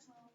Hãy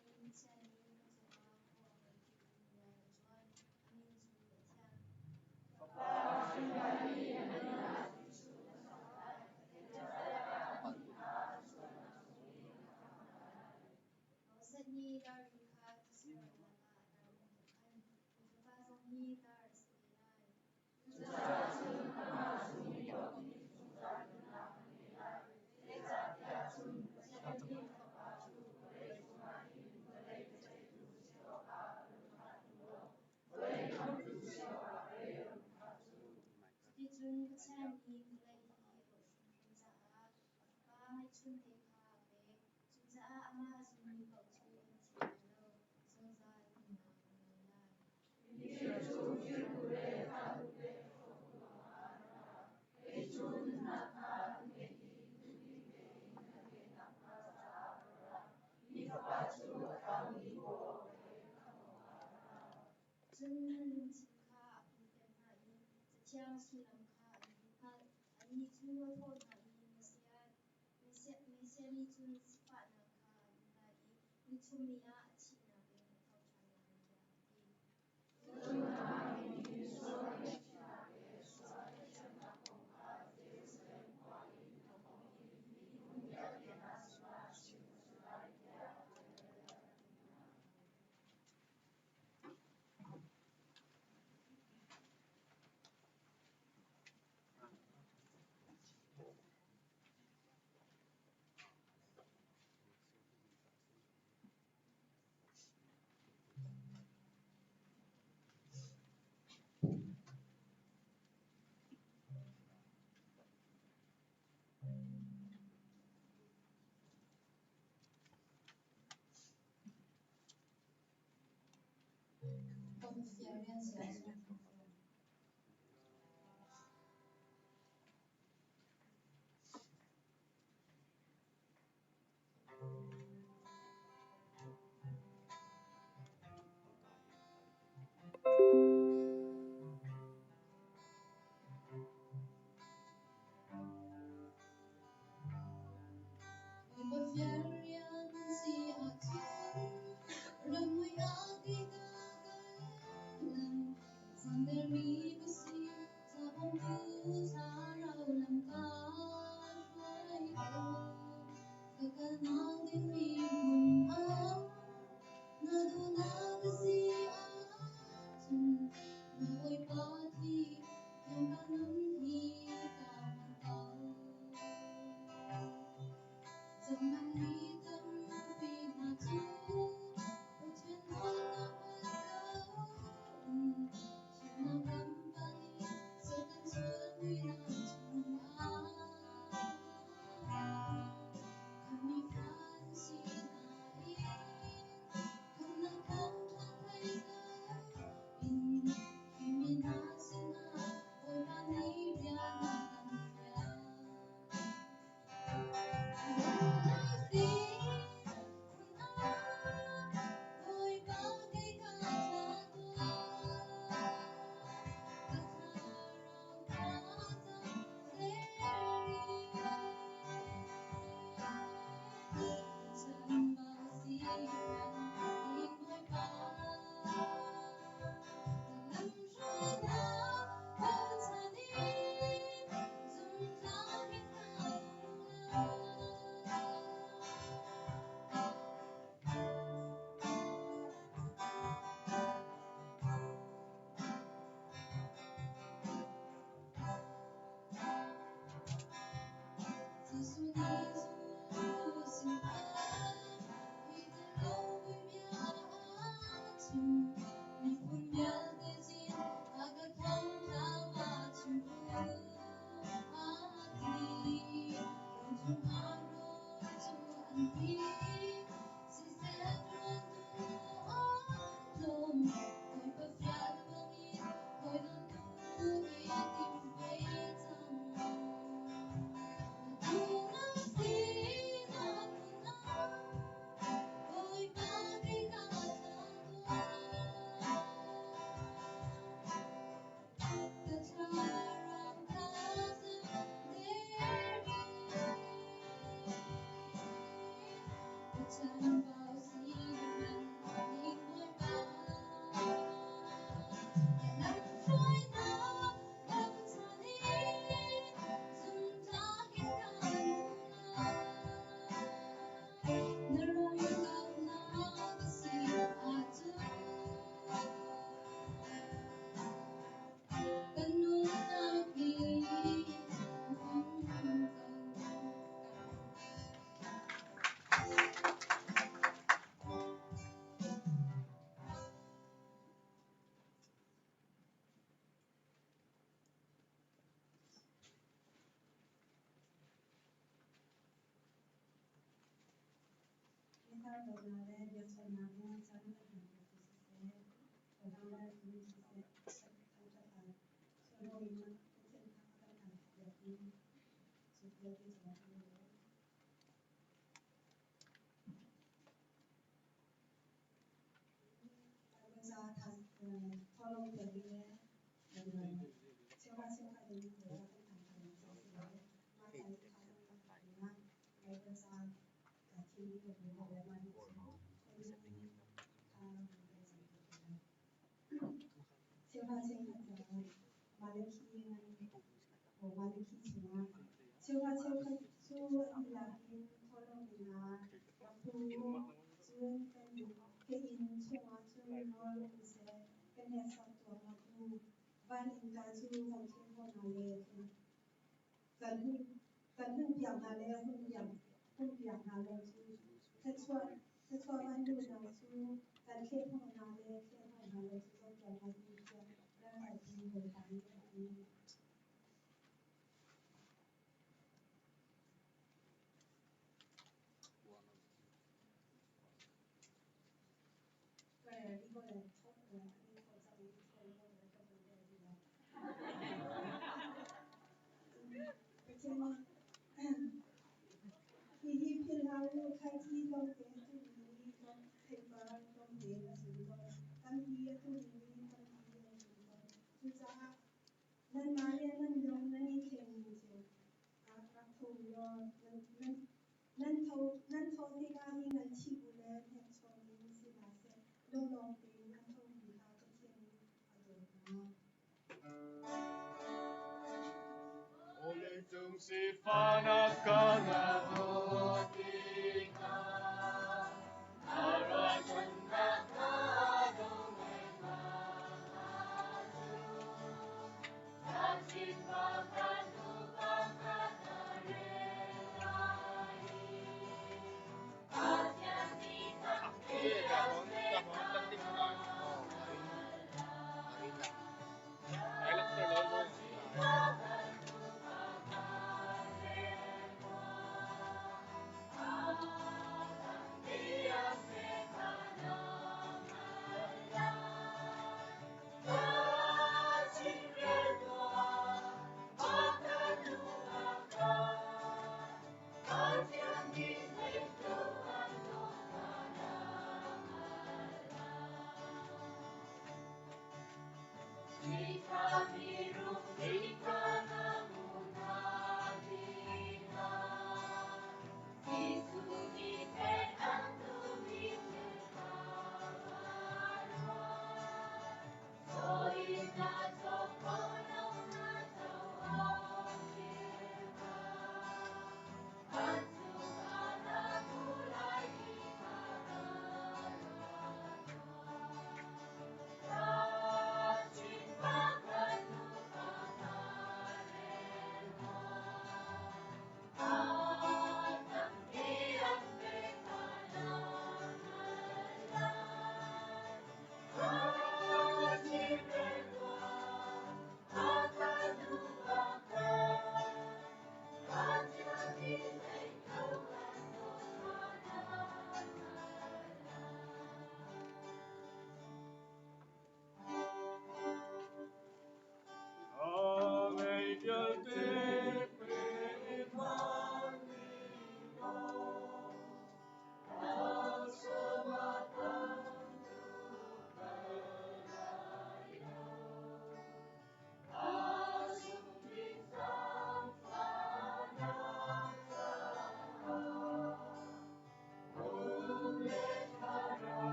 subscribe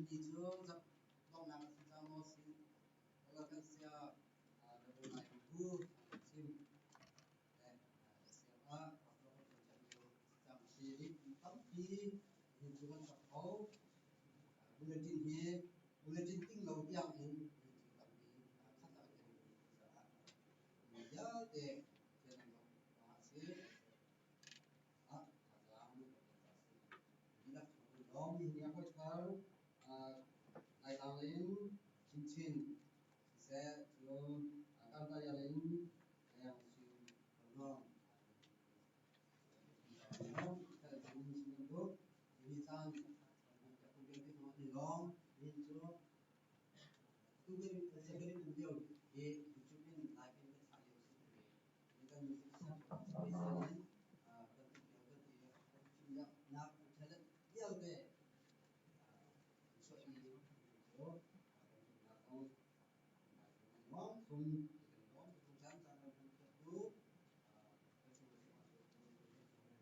đi trước dập đông nam ra mô xin là cái xe đầu này thu xin đây xe ba hoặc là chậm chỉ tấm chi hình dung tập khấu bulletin tinh đầu tiên hình tầm đi khắc lại cái nhớ để làm đó sẽ Long ini apa sekarang naik lain cincin saya belum akan tanya lain yang si Long kita jenis untuk jenisan kemudian kita di Long ini tu tu kan sekali kemudian cupin lagi kita saya sendiri ini kan spesial nak nak jalan dia ke so ini so nak mau pun long jangan jangan itu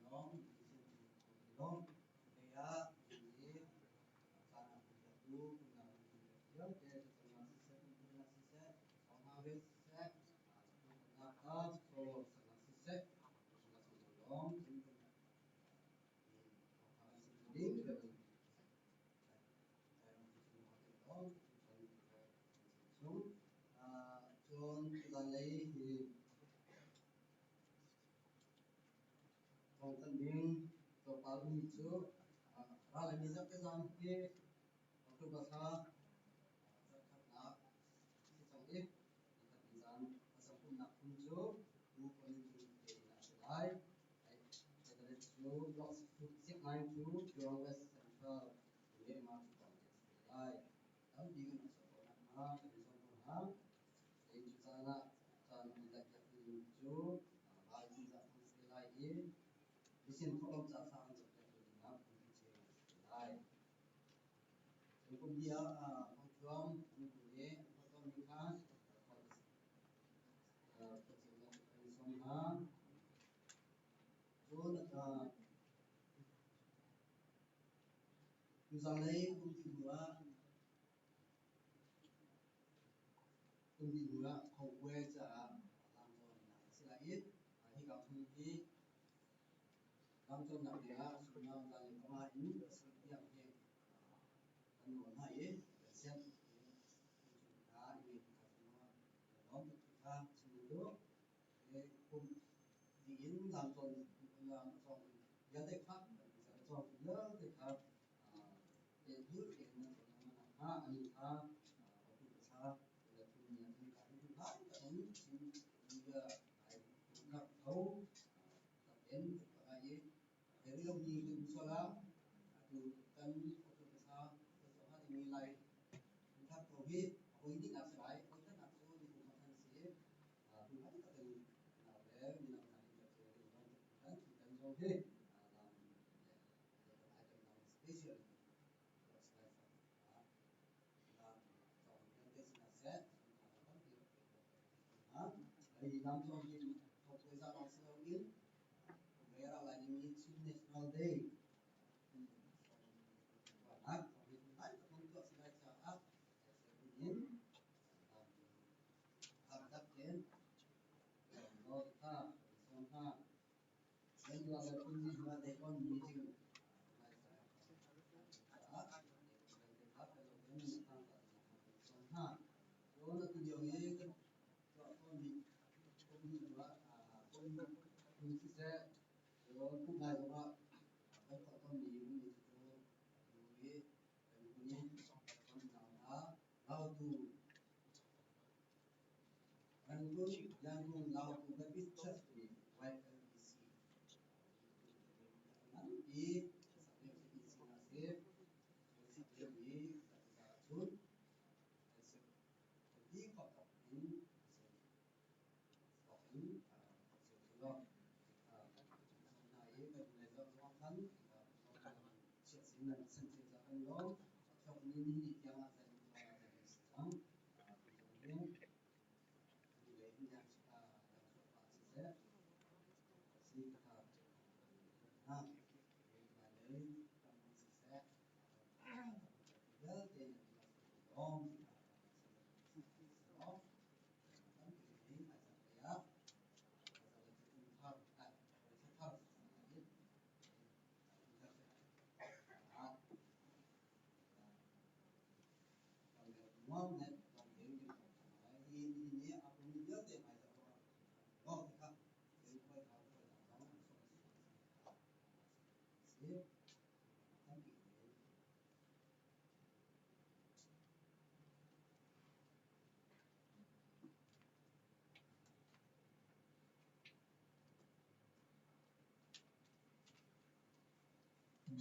long long dia ini sana itu punya dia dia punya sisa orang harus set nak so sisa long link dan John đang lấy thì trong thân biên cho bao nhiêu chỗ ra lại bây giờ cái dòng kia tôi bảo sao rất là cái trong ít cái thời gian sau khi nạp phun chỗ mua con những cái là sẽ lại cái đấy chỗ lots of ship line chỗ your west central để mà chúng ta sẽ lại đó đi cái số nào cái số nào để chúng ta là chọn lại cái chỗ bài chúng ta sẽ lại Isin kolom sa sa ang na ay kung dia pagkuam ni pagkuam ni kan pagkuam somha so na misalnya kung di gua khẩu quê cha làm rồi sẽ là ít khi gặp thông tin làm cho nặng địa xuống nào là những cái ini sự tiệm thì anh muốn hay xem chúng ta đi nó được ra sự đó để cùng diễn làm cho giá trị khác cho nhớ thì khác để giúp để nó anh ta cũng sao là chúng nhà thì cũng thấy cũng giờ phải gặp thấu tập đến cái gì dari yang di Musola itu kan foto besar bersama dinilai entah COVID ini nak selai kita nak suruh di rumah sih Tuhan kita tahu nak ber minat nak kita cari kan kita jauh dalam ada nama spesial selai dan tahun yang kita set dari dalam tahun ini foto besar langsung ini Merah lagi menyusun National Day. Baik, kita untuk sudah cakap, sebelum harap kan, nota, sonha, dan juga ada kunci juga dekon meeting. Sonha, kalau nanti jauhnya kan, kalau kunci juga, kunci saya rồi cũng này các bạn tất cả con gì cũng như thế rồi cũng như con nào đã lao tù anh cũng đang luôn lao tù cái biết chất thì quay cái gì anh đi sản phẩm gì là xếp rồi thì đi cả chút sẽ đi học tập đến học đến sự lo cái này do thân chuyện gì là sinh sinh ra anh đó trong những gì kia là thành sống những để nhạc bạn sẽ xin thảo ha và đấy sẽ nhớ thì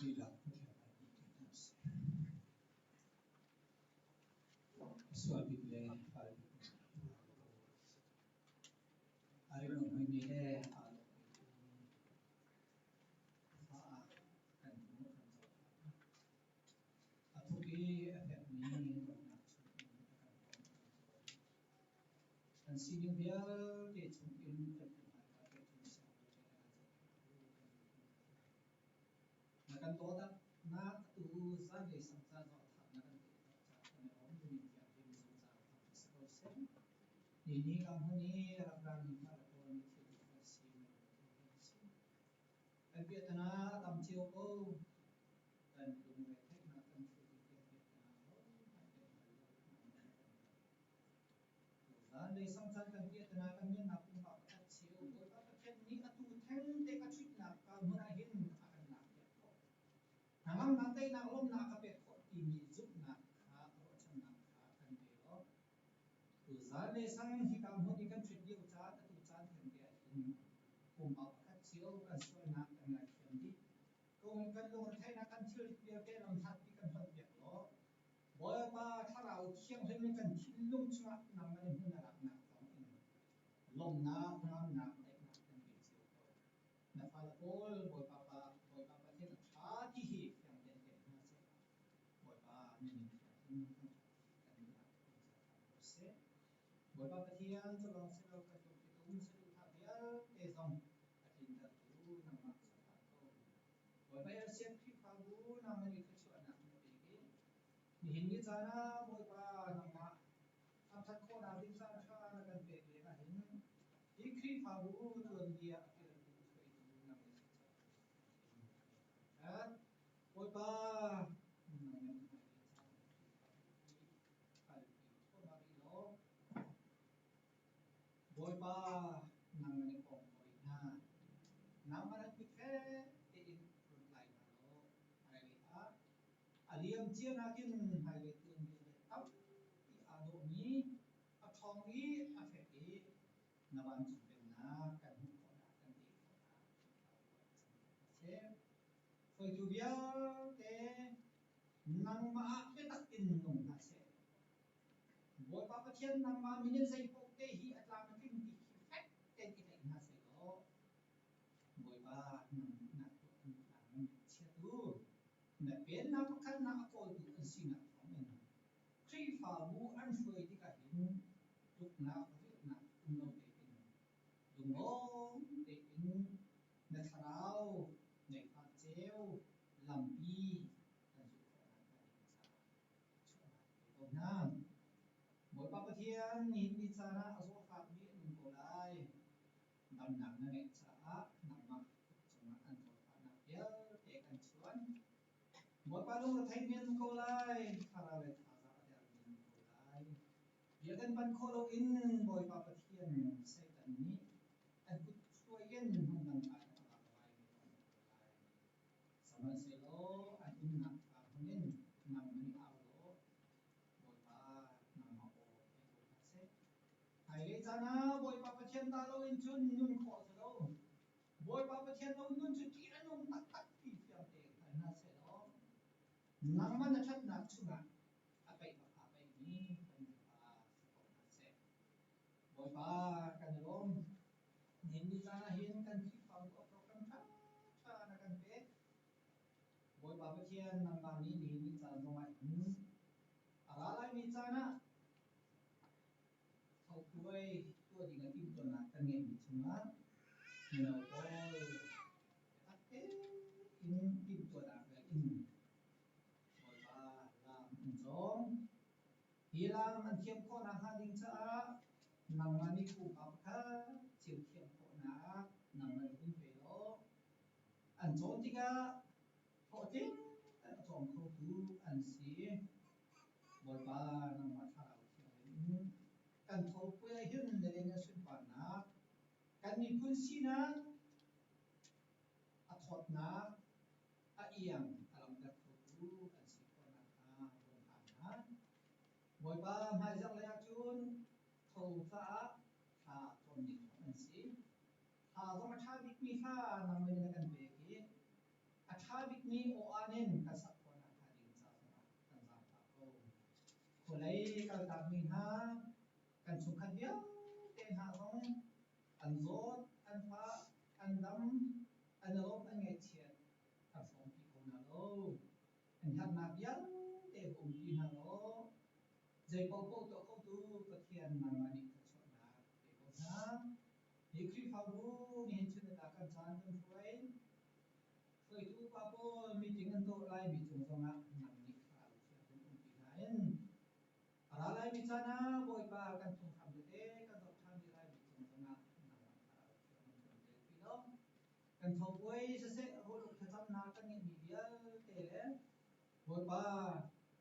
đi làm có thể là đi đến suami beli hal hari ini ada kan atau ki efek ni dan sini biar dia mungkin akan total na tu sa de samsa zo thak na kan cha na om ni ya de samsa thak sa ini kamu ni rakran na ko ni si kan pia tana tam chiu ko kan dung ve thek na kan chu pia na dan de samsa kan pia tana kan ni na pun pa ta chiu ko ta chen ni atu theng te ka chit na ka mu na hin akan na Namang nanti na om na kapet ko ini zuk na ka ro chan na ka kan be lo tu za le sang hi kam ho ni kan chit yu cha ta tu cha kan be in kum ba ka chiu kan so na kan na khiam di ko kan lo thai na kan chiu be be lam that pi kan hon be lo bo ba tha rao khiang he ni kan thin lung chua nang na hu na rak na ka lom na ngam na te na kan be chiu ko na fa la pol bo pa the na tha ti hi Bởi ba thiên cho lòng sẽ lâu cái tục tu sẽ tu thả biếng để dòng cái thiên tập tu nằm mặc sẽ phá câu bởi bây giờ xem khi phá vũ nằm mình cái chuyện nằm cái cái hình như cha na bởi ba nằm mặc tham sát cô nào đi ra cho là cần về để là hình cái khi phá vũ tuần địa cái là tu phải tu nằm cái bởi ba boy pa nang mani pong boy na nang mana pikhe te in front line alo ai a aliam chia na kin hai le tun bi le tam i ado ni a thong i a phe i na ban chu pen na kan hu ko na kan ti ko na se phoi chu bia te nang ma ke tak tin nong na se boy pa pathian nang ma minin sai pok te hi atlang na kin ti fet ten ki nei na se lo boy pa nang na ko nang chia tu na pen na pakhat na akol tu an sina thong en kri fa bu an foi ti ka hin tuk na ko na no te in dung ong te in na tharau nei pha cheu lam pi kan su ko na ka na mỗi ba bữa thiên nhìn đi xa na ở số phạm vi mình cổ lại đầm nặng nó này xã nặng mặc chúng nó ăn thổi phá nặng béo để ăn chuan mỗi ba lúc thấy miên cổ lại thà là về thà ra để miên cổ lại việc ăn ban cổ lâu in mỗi ba bữa thiên sẽ tận ní ăn cút xuôi yên không nặng ăn là vài người cổ lại xong rồi sẽ lo ăn in nặng và không nên nặng mình ao lo mỗi ba nặng học ai lấy ra na boy pa pathian ta lo in chun nun kho se lo boy pa pathian lo nun chu ti an nong tak tak ti fiam te kai na se lo nang man na that na chunga apai ni kan pa ko na se boy pa kan lom nin ni ta hin kan ki pa ko program tha na kan pe boy pa pathian nang ma ni ni ta no ma ala lai ni ta na hậu cuối tôi thì cái phim tuần là tân nghệ bị chúng á nhiều có các cái in phim tuần là về in rồi ba làm giống thì làm anh kiếm con là hai đinh xã nằm mà đi cùng học ha chiều kiếm con là nằm mà đi về đó anh giống thì cả họ tiếng anh giống không đủ anh xí rồi ba nằm mà thảo kan thâu quê hin để nghe xuân bản na kan ni phun si na a thot na a iang alam da thâu kan si ko na a bom na moi ba mai jang le chun thâu tha tha thon ni kan si tha zo ma tha dik mi tha nam me na kan be ki a tha tha big ni o anen ka sak ko na tha ding sa kan sa pa ko ko lấy ka ta mi ha kan su khat dia te ha rong an zot an pha an dam an lo an ngai chian ka som pi ko na lo an hat na bia te um pi na lo dây bao bao to câu tu có thiên mà đi thật sự là để có giá để khi phao bu nên chuyện là cần chán cần phơi phơi tu bao bao mi tiếng anh tôi lại mi chung xong á nằm đi phao chuyện cũng không bị ngại à lại mi chana bồi ba cần chung tham được thế cần học tham đi lại mi chung xong á nằm phao chuyện cũng không được vì đó cần thâu quay sẽ hỗ trợ thật chăm na cần những gì đó thế đấy bồi ba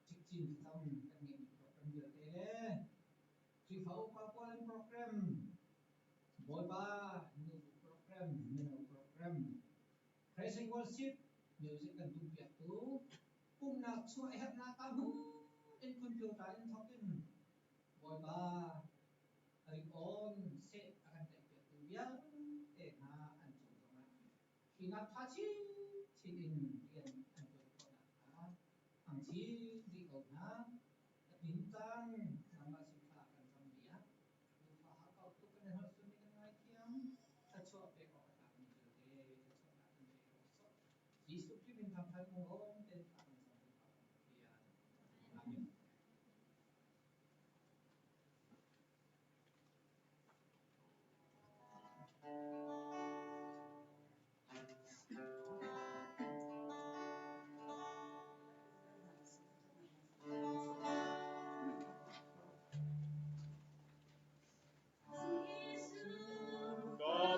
chích chín thật chăm cần những điều thế đấy khi phao qua program boy ba new program praising worship music kan tum piak tu kum na chu heb na ta mu in computer in thokin boy ba ring on set akan te piak tu bia te na an chu ma khi na pha chi in rian an tu ko na ang chi di ko na tin tang nama sifa kan sam dia lu fa ha ka tu kan ha su ni kan ngai kiam ta chu pe ko ka ta ni de ta chu na kan de ko so Yesu ki min tham tham mo om te ta kan sam pa dia amen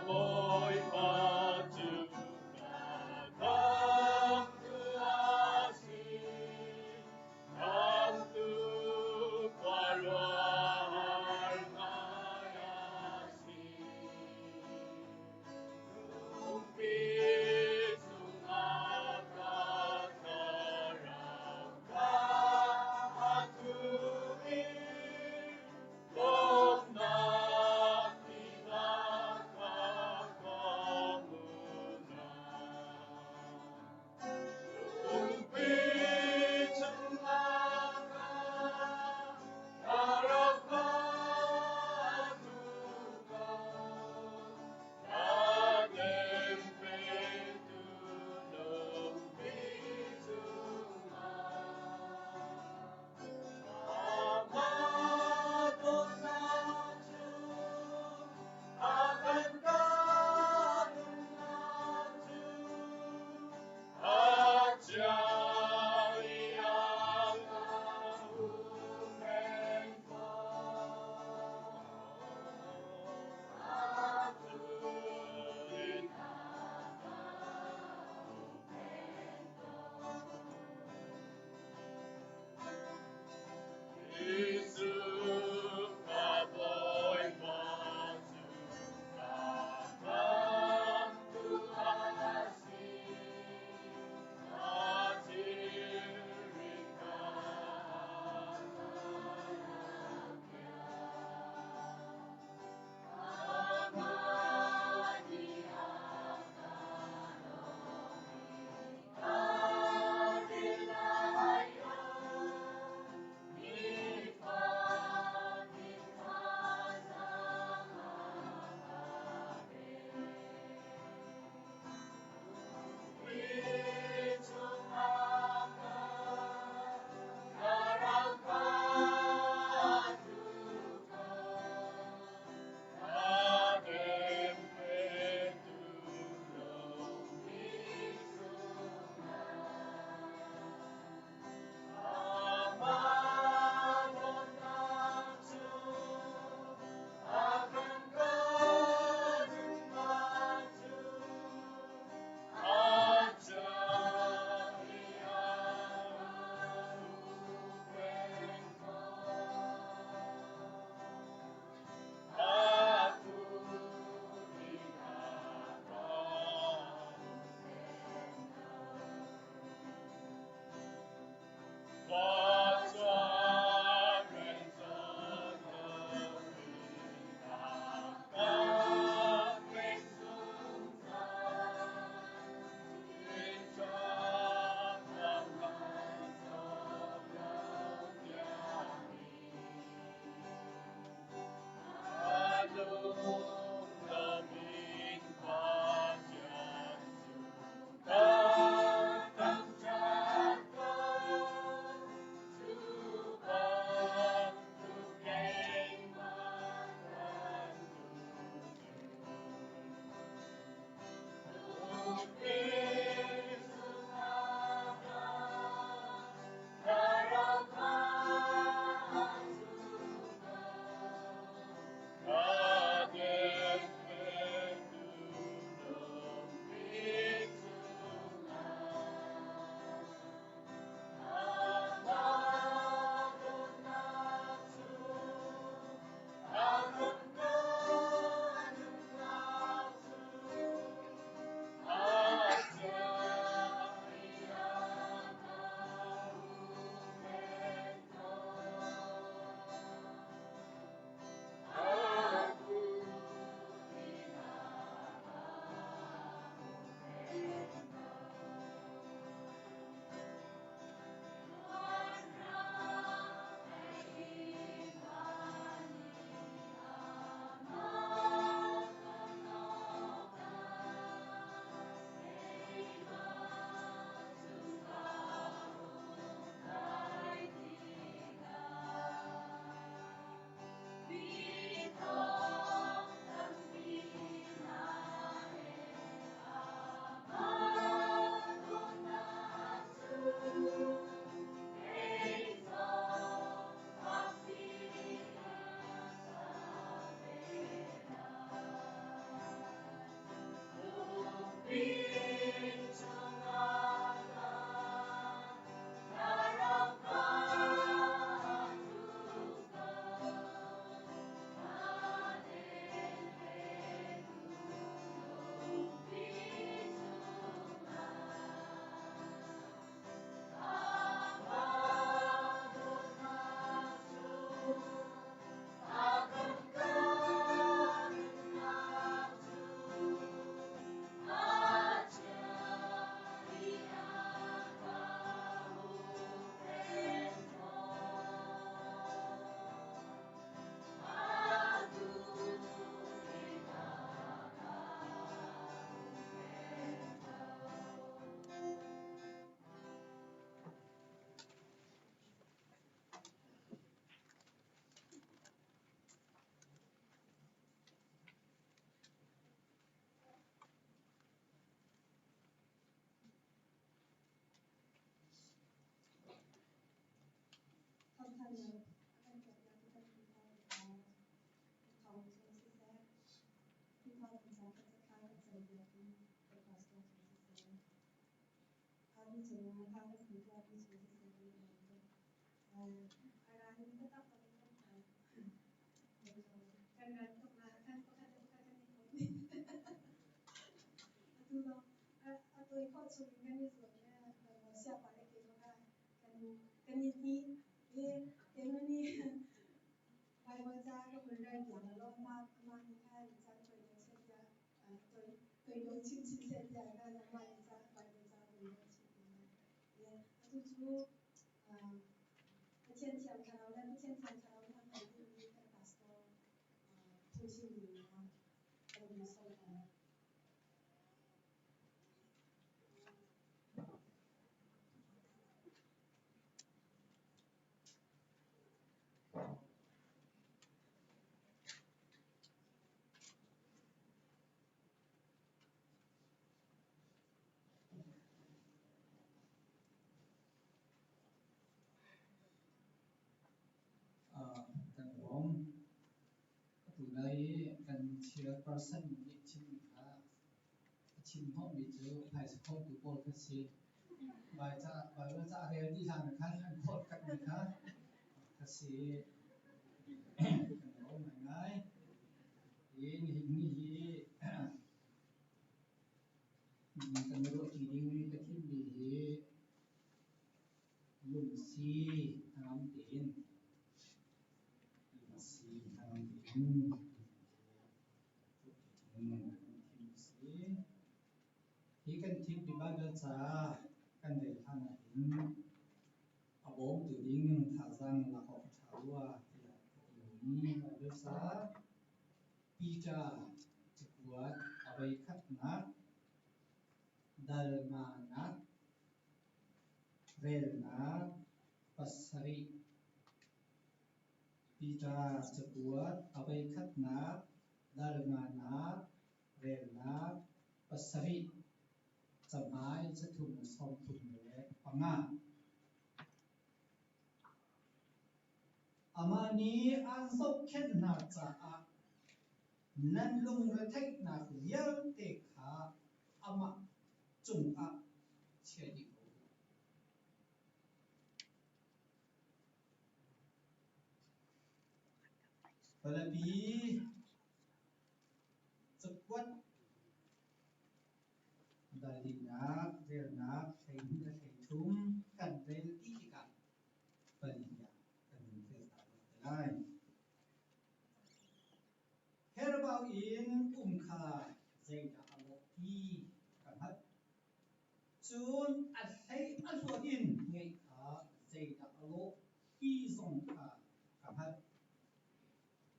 Boy, but you come to us. กันร้องตัวใดกันเชียร์ประสันยิ่งชิมค่ะชิมห้องมีเจอไผ่สปอร์ตตัวบอลก็สิใบว่าจะเรียนที่ทางนะคะอันโคตรกันนะคะก็สิกันร้องง่ายๆยิงนี่กันรู้ที่ดิ้งนี่ก็ที่ดีลุงซีทำเองลุงซีทำเองที่กันทิพย์บ้านเราจะกันเดินทางถึงอาบงตัวดิ้งทางสังหลักของชาวว่าที่นี่เราจะปีจ่าจะกวาดเอาไปคัดนักดัลมานักเรลนักปัสริปีจ่าจะกวาดเอาไปคัดนักดัลมานักเรลนักปัสริสมัยจะถูกสอบถูกเลยปังงาอามานี้อันสุขเข็นหนักจะนั่นลุงระเทกหนักเยอะเด็กขาอามาจุงเชียดิโกเวลาปีจะกวดดาลินักเรียนนักใช้เนื้อใช้ทุ่มกันเรียนที่กันปริญญากันเรียนสายได้เฮร์บาวอินคาเจดาอโลกีกันฮัดจูนอัลไซอัลฟออินเงยขาเจดาอโลกีซงคากันฮัด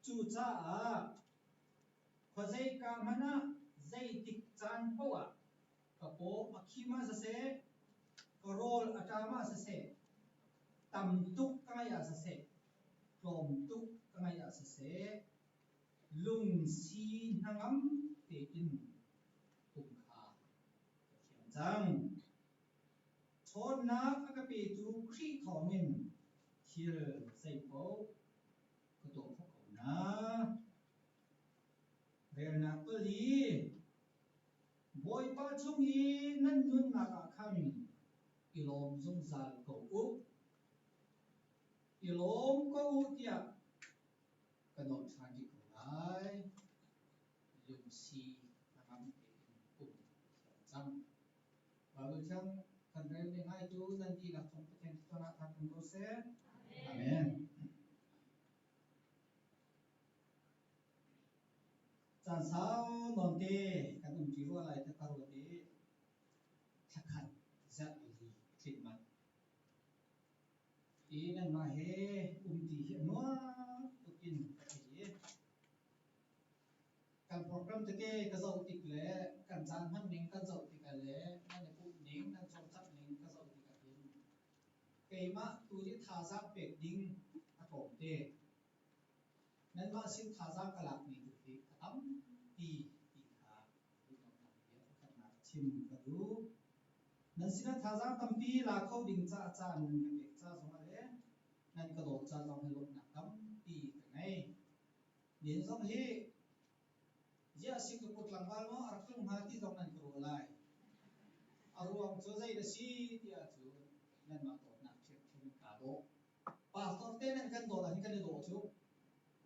จูจ้าพอเจกามันนะเจติกจานปัวกระโปอักขีมาเสกกโรลอาจามาเสกตำตุกกายาเสกกลมตุกกายาเสกลุงซีนังเตอินตุงคาเขียนจังชนนักอากาศจูครีทอมินเชียร์ใส่โป๊กระโดดพวกเขานะเรียนนักเปรีบอยป้าจุงอีนั่นนุ่นนักขันอิลอมจุงซาลก็อุอิลอมก็อุเดียกระโดดชาดิโกไลลุงซีนะครับปุ่มจังบางครั้งกันเรียนไม่ง่ายจูดันทีหลักของประเทศตัวนักทำโปรเซสอาเมนจันสาวนนเตกันอุ้มจีรัวอะไรตะการุเตทักขันจะอีทรีทมันอีนั่นมาเฮอุ้มจีเหียนัวตุกินกะทิกันโปรแกรมตะเกะกระเจ้าติกเล่กันจานมันนิ่งกระเจ้าติกเล่นั่นเนี่ยปุ๊บนิ่งนั่นชมชัดนิ่งกระเจ้าติกกันเกยมาตัวที่ท่าซักเป็ดดิ้งอะผมเตนั่นว่าสิ่งท่าซักกระลักนี่ตัวที่ตั้มตีขาดูน้องทำเยอะขนาดชิมกระดูนั่นสิ่งท่าซักตั้มตีลาเข้าดิ้งจ้าจ้านั่นกับเด็กจ้าสมัยนั่นกระโดดจ้าลองให้ลดหนักตั้มตีกันไงเดี๋ยวต้องให้เจ้าสิ่งที่พูดหลังบ้านว่าอาร์ตลุงหาที่ตรงนั้นกระโดดไล่อารวม องโจใจเดซีที่อาจูนั่นมาตัวนักเทียบเทียมกาโดป่าตัวเต้นั่นกันโดอะไรกันโดจู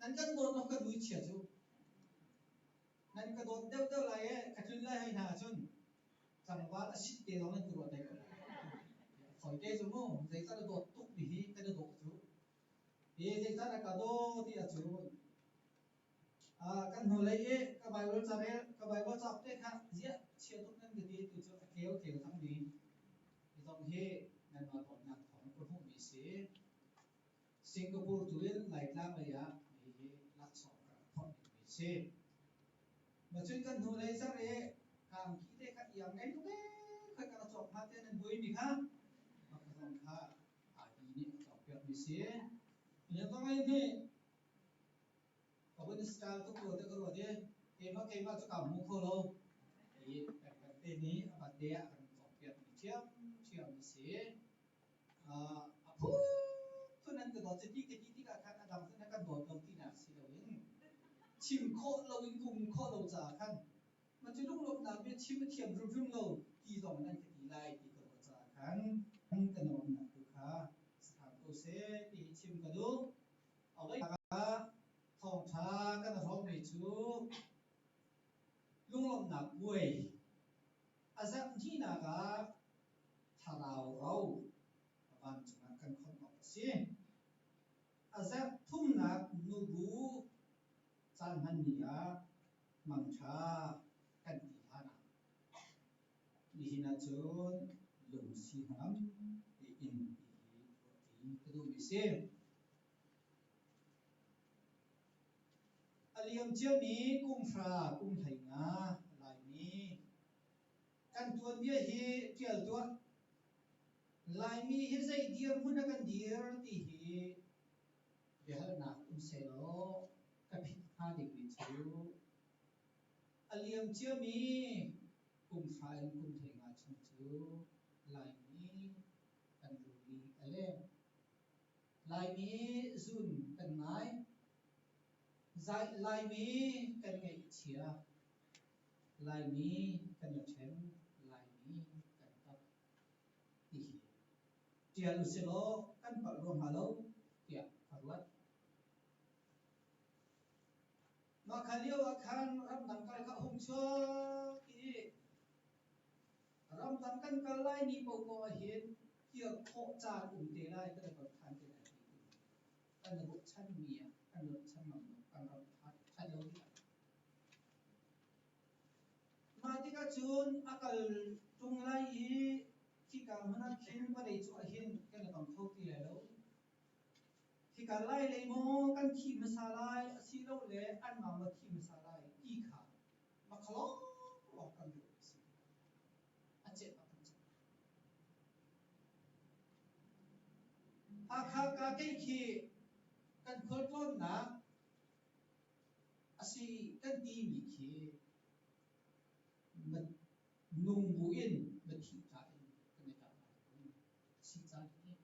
นั่นกันโดนกันลุยเฉียจูนั่นกันโดเดาไรกันลุยไล่ให้หน้าจุนจังหวะชิดเดียวนั่นตัวเด็กสอยเกจูโม่ใจกันโดตุกบีกันโดจูเฮ้ใจกันกันโดที่อาจูกันหัวเลยกับใบวัชระกับใบวัชระเต้ค่ะเจ้าเชี่ยวทุกนั่นก็ดีตัวจูเกี่ยวทั้งดีที่ต้องเฮนั่นมาตอนนักของคนพวกมีเสียสิงคโปร์ตัวเล่นหลายครั้งเลยมีลักษณะของมีเสียมาช่วยกันหัวเลยสักการคิดได้กันอย่างไรทุกเคยการสอบมาเต้นบุยมีค่ะมาผสมค่ะอีนี่สอบเปียกมีเสียเนี่ยต้องไงนี่วันนี้สกาลทุกตัวก็รู้ดีเกมว่าจะกลับมุขโลอีแบบเต้นนี้บัดเดียกันสอบเปียกมีเชี่ยวมีเสียพูดนั้นก็โดนจะที่การคันดังซึ่งนั้นก็โดนเราที่น่ะสิเราเองชิมโคเราเองคุมโคเราจ่าคันมันจะลุกลบน้ำเป็นชิมเทียมรุ่มเราที่ตรงนั้นก็ดีไล่ที่ก็จ่าคันทั้งกันนอนหนักดูค่ะสถานตัวเสที่ชิมกันดูเอาไว้ทองช้ากันท้องไม่ชูลุงลบหนักเว้ยอาศัยที่นากาทาราวเราบ้านจุนักกันคนออกเสียอาศัยทุ่มหนักนูบูจานมันนี่มังชากันที่หานานี่นะจนลุงสีหามอินที่กระดูมิเสียอเลียมเจ้านี้กุ้งฟรากุ้งไทยงาลายนี้กันตัวเบี้ยฮีเกี่ยวตัวลายมีเฮใจเดียร์หุ่นกันเดียร์ที่ฮีเดี๋ยวนักอุ้มเซโลกับพิธาเด็กวิจูอเลียมเจ้ามีกุ้งฟรากุ้งไทยงาชมจูลายนี้กันรูดีอะไรลายนี้ซุนกันไงลายมีกันไงเชียลายมีกันเช่นลายมีกันตัดที่เจียลุเซโลกันปักรวมฮัลโหลเตียพารวัดมาขันเลี้ยวขันรำดังกันข้าหงชัวที่รำดังกันกันไล่นี้ปกเห็นเกี่ยวโคจานอุ่นเตไล่ก็ได้ประทานเป็นอะไรกันรถชั้นเมียกันรถชั้นหนุ่มกันรถชั้นเลี้ยวมาที่กระจุนอากาศตรงไรที่การมันนั่งขึ้นมาได้จุเห็นกันต้องเข้าที่แล้วที่การไล่เลยโมกันขีมสาลายสิโลเล่อันมาขีมสาลายอีขามาขลุ่มกันอยู่สิอาเจ็บมากันอาคากาเกขีกันคนต้นนะอาศัยกันดีมีขีมันนุ่งบุอินมันที่ใจกันในการสิ่งใจนี้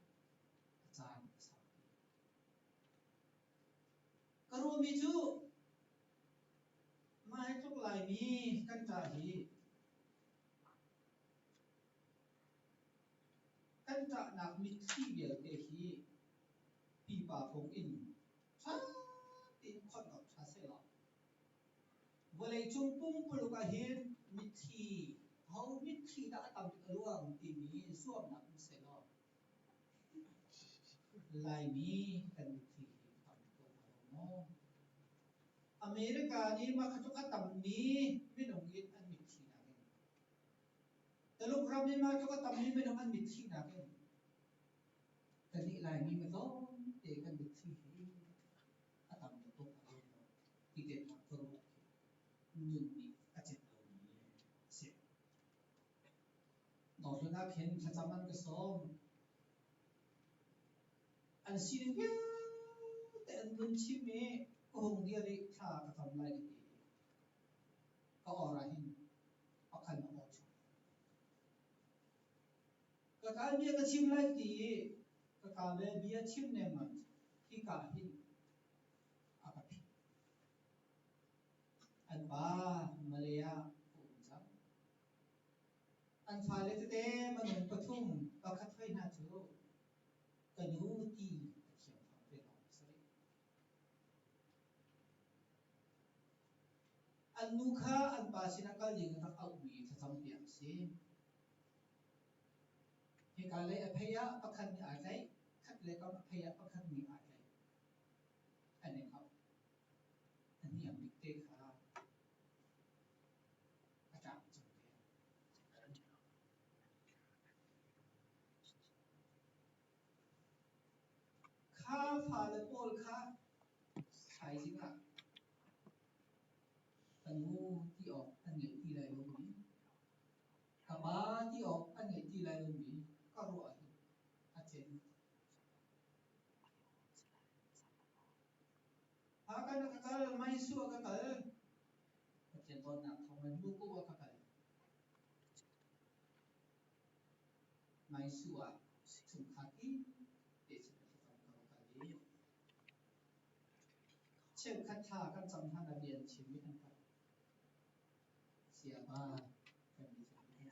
อาจารย์สอนก็รู้มีจูมาให้ทุกหลายมีกันจ่าหีกันจ่าหนักมีที่เดียวเตหีปีป่าพงอินช้าติดคนกับชาเซลล์วันเลยจุ่มปุ้งปลุกอาหินมิทีเขามิทีได้ตามตัวร่วงตีมีส่วนหนักเซลล์ลายมีกันมิทีตามตัวโน้อเมริกานี่มาขจุกตำนี้ไม่หนุ่มยินอันมิทีนักแต่ลูกเรานี่มาขจุกตำนี้ไม่หนุ่มอันมิทีนักแต่นี่ลายมีมันต้องเด็กกันมิทีอาตามตัวตัวที่เด็กมาตัวรู้หนึ่งนี่อาจจะเราเสียนอกจากนั้นเห็นขจามันก็ซ้อมอันสิ่งเดียวแต่อันดุนชิมีก็คงเดียวเลยถ้าก็ทำไรดีก็อะไรหินเอาขันเอาชุก็การเบียก็ชิมไรดีก็การเบียชิมเนี่ยมันที่การหินอากับพิอันบ้ามาเลยอ่ะผมจำอัน อันฟ้าเลตเต้มันหนุนประทุมประคัดไฟหน้าจูกันยูตีเขียนฟังเป็นหลอกสิอันนูข้าอันปาสินักการยิงรักเอาวีถ้าจำเปียกสิเหตุการณ์เลยอภัยประคันมีอะไรคัดเลยก็อภัยประคันมีอะไรอันนี้ครับอันนี้อย่างบิ๊กเต้ค่ะอาจารย์จำเป็นข้าฟ้าและโอลข้าใช่สิครับอันนู้ที่ออกอันไหนที่ไรลงนี้กับบ้าที่ออกอันไหนที่ไรลงนี้ก็รู้อาจารย์หากันก็ไม่สู้กันเลยอาจารย์ตอนนั้นทำไมลูกก็ว่ากันไม่สู้อ่ะสุขภาพที่เด็กจะทำกันกันดีเช่นคัดท่ากันจำท่านักเรียนชีวิตกันเสียบ้ากันดีจังเลย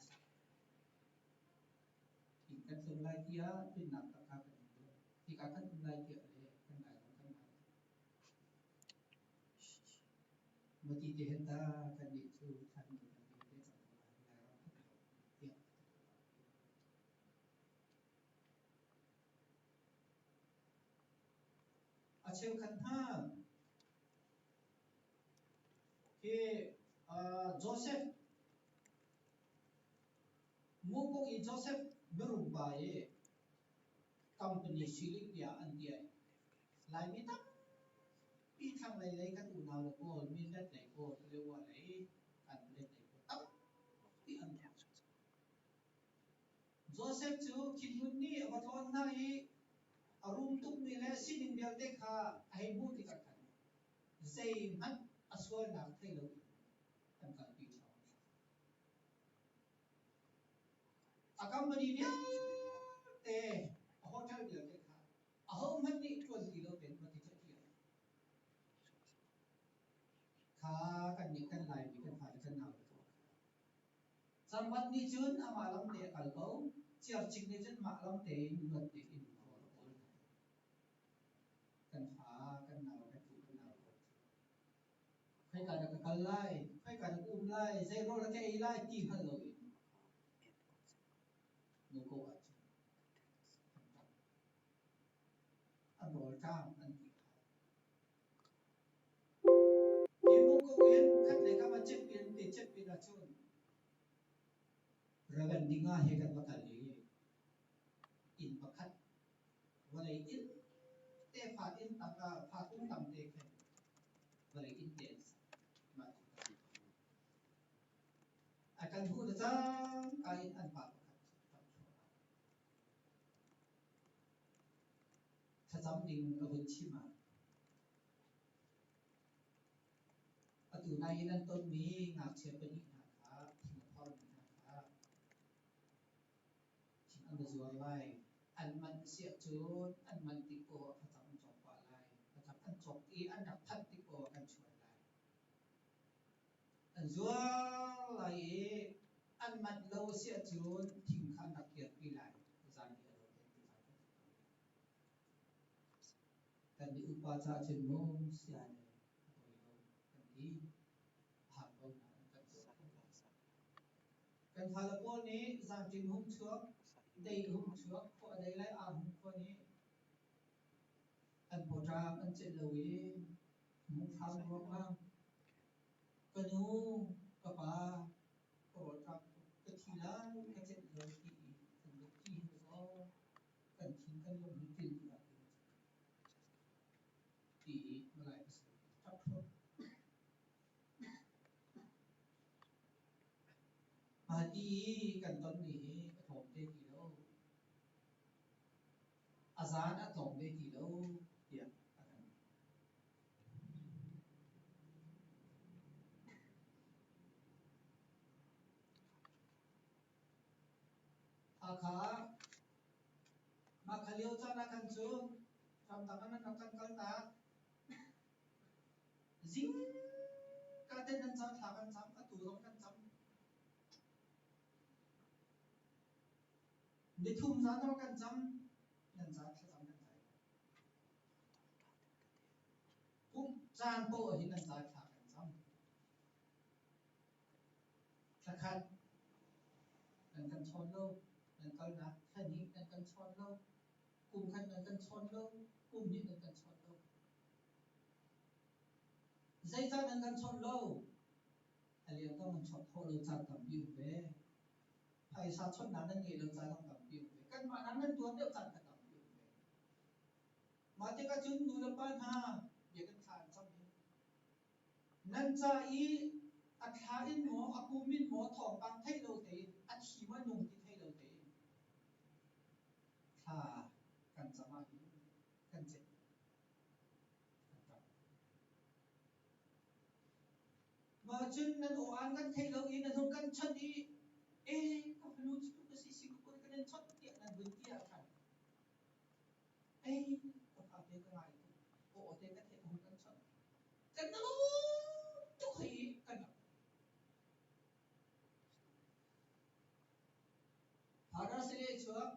อีกกันส่วนรายเดียเป็นหนักตะการกันด้วยที่การกันรายเดียเลยกันไหนกันไหนเมื่อกี้ที่เห็นตากันดีชูทันกันดีได้จังแล้วเดียวอาเชลคันท่าที่โจเซฟมูกอีโจเซฟบรูบายคัมพานีซิลิเปียอันเดียลายมิตั้งปีทางไรกันอุณาโลกมีเล็ดไหลโกเรียกว่าไรกันเล็ดไหลโกตั้งปีอันเดียโจเซฟจูคิดวันนี้วัดวันไหนอารมณ์ทุกมีและสิ่งเดียวเด็กค่ะให้บูติกันใจมันอสวรรค์นักให้เราตั้งแต่ปีชาวอาการมันดีเนี่ยแต่โฮเทลเดียวเด็กค่ะอาห้องมันนี่ชวนที่เราเป็นปฏิจจ์ขากันนี่กันลายมีกันผ่านกันหนาวสมบัตินี่จุนอามาลัมเตะกันเขาเชื่อจริงนี่จุนมาลัมเตะมีเงินเตะอินโฟล์กันขากันหนาวกันถูกกันหนาวใครกันกันไล่ใครกันอุ้มไล่ใจร้อนแล้วแกไล่ตีพันเลยโนโกะอันโดนจ้างอันตีที่โนโกะเองคัดเลยก็มาเจ็บเป็นติดเจ็บเป็นอาชุนระกันดิ้งอ่ะเฮกันมาตัดเลยอินประคัดวันไหนอินเตะผาอินตักผาตุ้งต่ำเตะแค่วันไหนอินเตะมาอาการพูดจ้าการอินอันปากถ้าจำดิ่งเราเป็นชิมาประตูในนั้นต้นนี้งาเชียเป็นอีกนะครับทิ้งพ่อหนึ่งนะครับทิ้งอันเดอร์ซัวไล่อันมันเสียจุดอันมันติโกพระจำจบกว่าไล่พระจำอันจบอีอันดับพันติโกกันช่วยไล่อันซัวไล่อันมันเราเสียจุดทิ้งขันนักเกียรติปีไล่จานที่เราเป็นที่ทำกันดีอุปาจาเชนโนเสียเลยกันดีผ่านตรงนั้นกันทาร์โปนี้จางจินหุ่มเชือกได้หุ่มเชือกพอได้ไล่อาหุ่มคนนี้อันโปรดามอันเจริญมุขทางรบบ้างกันยูกป้าโปรดามกะทีละกะเจริญที่สำหรับที่เรากันทิ้งกันลงที่ดินที่มาลายทับทบมาดีกันตอนนี้ถมได้ทีแล้วอาจารย์ถมได้ทีแล้วเดี๋ยวอาขามาขลียวจานักันจูทำตั้งนั้นนักกันกันตาจิงกระเด็นนั้นจะทำกันจำกระตุ้นกันจำ để thum giá nó cần chấm nhân giá sẽ chấm cần giải cũng gian bộ ở hiện nhân giá thả cần chấm thật khăn nên cần chọn lâu nên cần là thân nhị nên cần chọn lâu cùng khăn nên cần chọn lâu cùng nhị nên cần chọn lâu dây ta nên cần chọn lâu anh liền có một chọn thô lâu chọn tầm biểu về hay sao chọn nào nên nghĩ lâu chọn tầm biểu về cần mà nắng nên tuấn đều chọn tầm biểu về mà chỉ có chúng nuôi được ban ha việc cần thản trong này nên cha ý anh thà in mỏ anh cũng min mỏ thòng bằng thay lâu thế anh chỉ mà nhung thì thay lâu thế thà cần chăm mà cần chết mà chúng nên ổ ăn cần thay lâu ý nên không cần chân ý ê có phải luôn chúng ta sẽ sinh con cái nên chọn tiện là vườn kia phải ê có phải thế cái này ổ thế cái thể không cần chọn cái nó chúc khí cần Hara se chua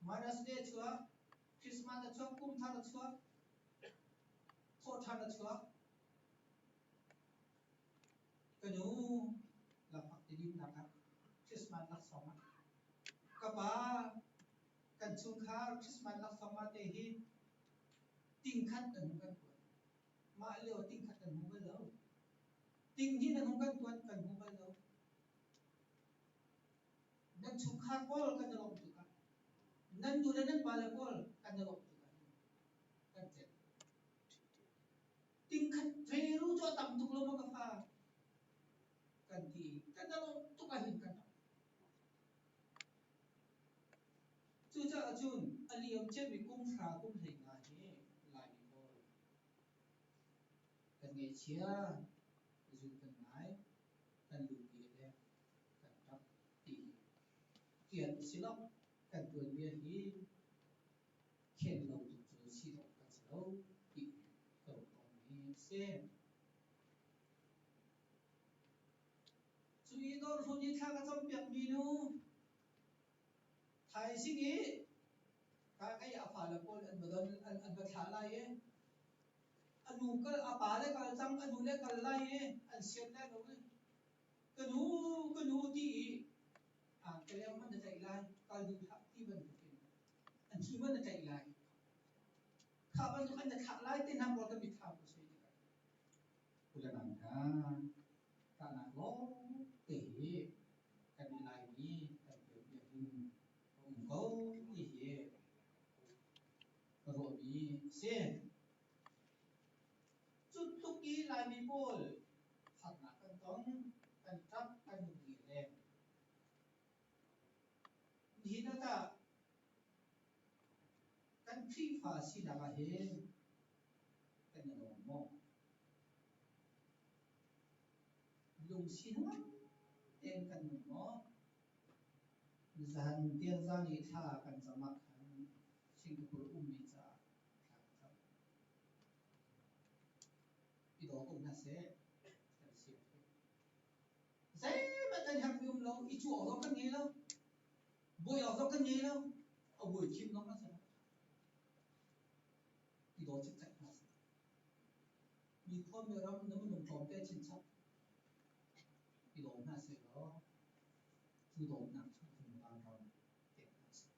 Mara se chua Christmas da chua kum tha da chua Tho tha da chua cái nu là phật thì đi nào Christmas là xong á các bà cần chung khá Christmas là xong á thì hi tinh khát cần không cần tuần mà liệu tinh khát cần không cần lâu tinh hi là không cần tuần cần không cần lâu nên chung khá Paul cần lâu tu cả nên tu nên bà là Paul cần lâu tu cả cần chết tinh khát thấyรู้cho tầm tục lâu mà pha cần thì cần lâu tu cả hình cần chú cha chun ali om che bị cung phá cung hình là thế lại bị Paul cần ngày chia dùng cần lái cần lùi kia đây cần tập tỉ kiện xí lóc cần tuần viên ý khen lâu tụt rồi xí lóc cần xí lâu tỉ cầu còn đi xem chú ý đó phụ nữ thang trong việc mi nu thầy sinh ý cái áp phá là con anh bận anh bận thả lại ấy anh nu cái áp phá đấy cái trong anh nu đấy cái lại ấy anh xem đấy rồi cái nu thì cái emมันจะใจลายก็ดูทับที่มันเป็นอันที่มันจะใจลายข้ามันจะขัดลายที่นำบอลก็มีข่าวก็ใช่ไหมคุณละนันทาการนักล้อเตะกันในลายนี้กันเกี่ยวกับผมก็อีเหี้ยก็รวมมีเส้นจุดทุกกี้ลายมีบอลขัดหนักกันต้องกันทับกันหมุนเวียนแรงนี่นะจ๊ะกันคลีฟ้าสีดำเห็นกันยังมองลุงสีน้ำเต็มกันหมอจันเตียนจันอีท่ากันสมัครสิงคโปร์มีจ้าครับอีดอกตรงนั้นเสียกันเสียเสียมันจะทำยุ่งเราอีจู่ออกกันนี้แล้วบุยออกกันนี้แล้วเอาบุยคิมน้องนั่นใช่ไหมอีดอกจิตใจมามีข้อมีรับน้ำมันพร้อมแต่ชินชับอีดอกน่าเสียแล้วคือดอกหนักชุดถึงบางเราเด็กน่าเสีย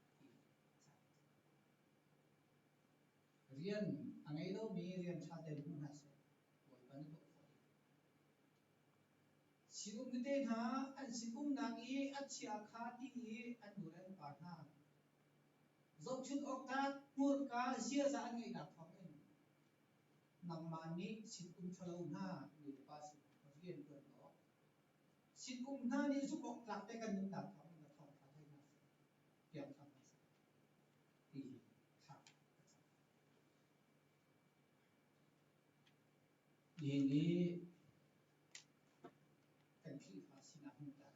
เรียนอันนี้เรามีเรียนชาติเรื่องน่าเสียบ่อยปันก็พอสิกุมนิเทศหาอันสิกุมนางอีอัจฉริยะขาที่อันดูแลป่าหน้าจบชุดออกตาพูดกาเสียสารไงดับฟังเองนำมานี้สิกุมทะเลหน้าอยู่ป่าสิเรียนเปิดหรอสิกุมหน้านี้สุกออกหลักแต่กันนึงดับฟังดับฟังทำให้น่าเปรียบทำให้ดีค่ะอย่างนี้กันที่ภาษีนักhunta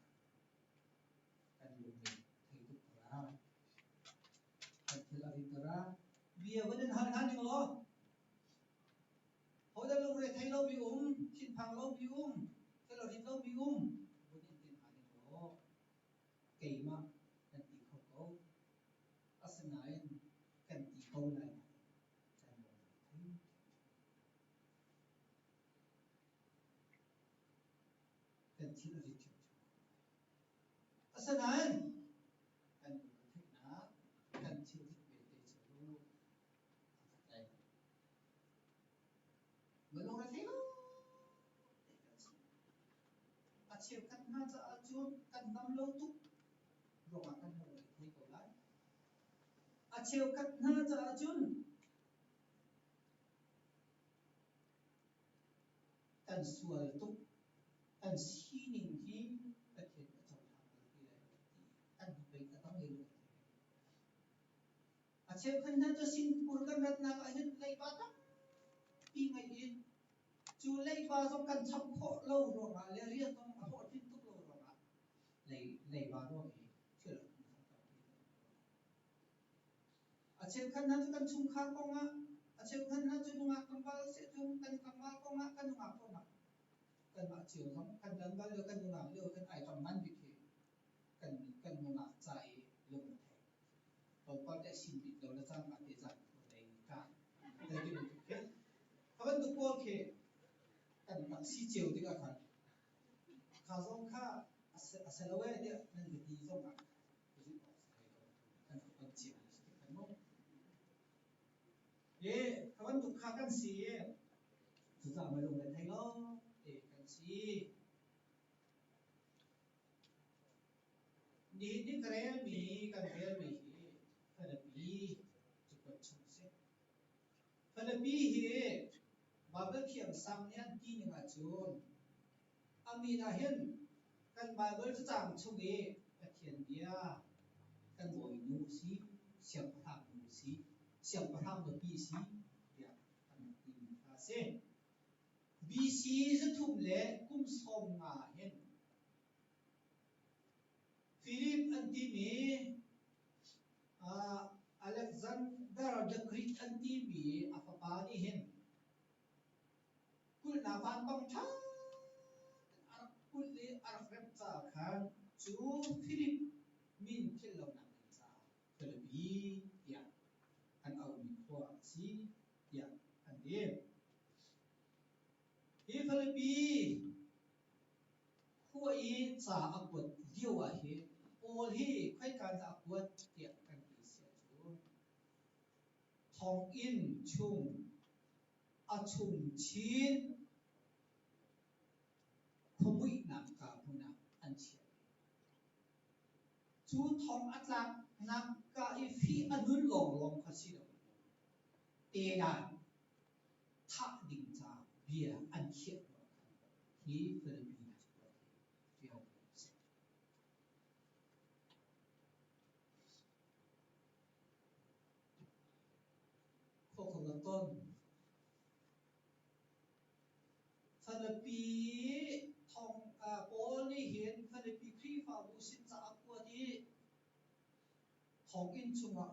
กันลงไปให้ทุกคนกันที่เราที่ตระเบียวันนั้นหันยังหรอเขาจะลงไปให้เราบิวชินพังเราบิวที่เราที่เราบิววันนี้เป็นหันยังหรอเก่งมากกันที่เขา thiết là gì sao này cần thích nó cần chịu thích về để chịu luôn đây mới lúc đó thấy nó chịu cắt nó cho chút cần năm lâu túc rồi mà cần rồi thì cổ lại chịu cắt nó cho chút cần xuôi túc cần xí ninh hi cái chuyện ở trong hàng cái này cần phải cóต้องhiểu chịu cắt nó cho xin pur cần đặt na cái hết lấy ba tắc pi ngày in chú lấy ba trong cần chăm khổ lâu rồi mà lấy riêng trong mà khổ tin tức lâu rồi mà lấy ba rồi chưa được chịu cắt nó cho cần chung khá con á chịu cắt nó cho nung cầm bao sẽ chung cần cầm bao con á cần nung con á cần mà chịu không cần đâm bao nhiêu cần nung nào liều cần ai cầm man bị thì cần nung nào chạy lùng thế tôi có thể xin bị đầu là sang bạn để giải để cả để cái được cái các bạn được qua cái cần mà xí chiều thì các bạn khá giống khá sẽ lâu ấy đấy nên cái gì giống à cần cần chiều cần mông ye các bạn được khá cần xí thực ra mà lùng để thấy nó để cần xí ni kare mi kan ver mi hi phalapi chukot chungse phalapi hi bible khiam sam nian ti ni ma chun ami na hen kan bible chang chungi pathian dia kan boi nu si siam patham nu si siam patham no pi si ya kan ti ka se bc za thum le kum som nga hen Philip antimi Alexander the Great antimi apapani hin kul na ban bang tha kul le arfrem cha khan chu Philip min khil lo na cha phalabi ya an au mi khwa si ya an de hi phalabi khwa i cha apot diwa hi ol hi khai kan za apot ya kan ti sia chu thong in chung a chung chin khomui nam ka huna an chia chu thong atlak nam ka I phi anun long long kha si do te dan tha ding cha bia an khiet no hi philippines fi ho se kho kho ton Philippi thong Paul ni hiền Philippi khi phá bu sin cha akwa di thong in chunga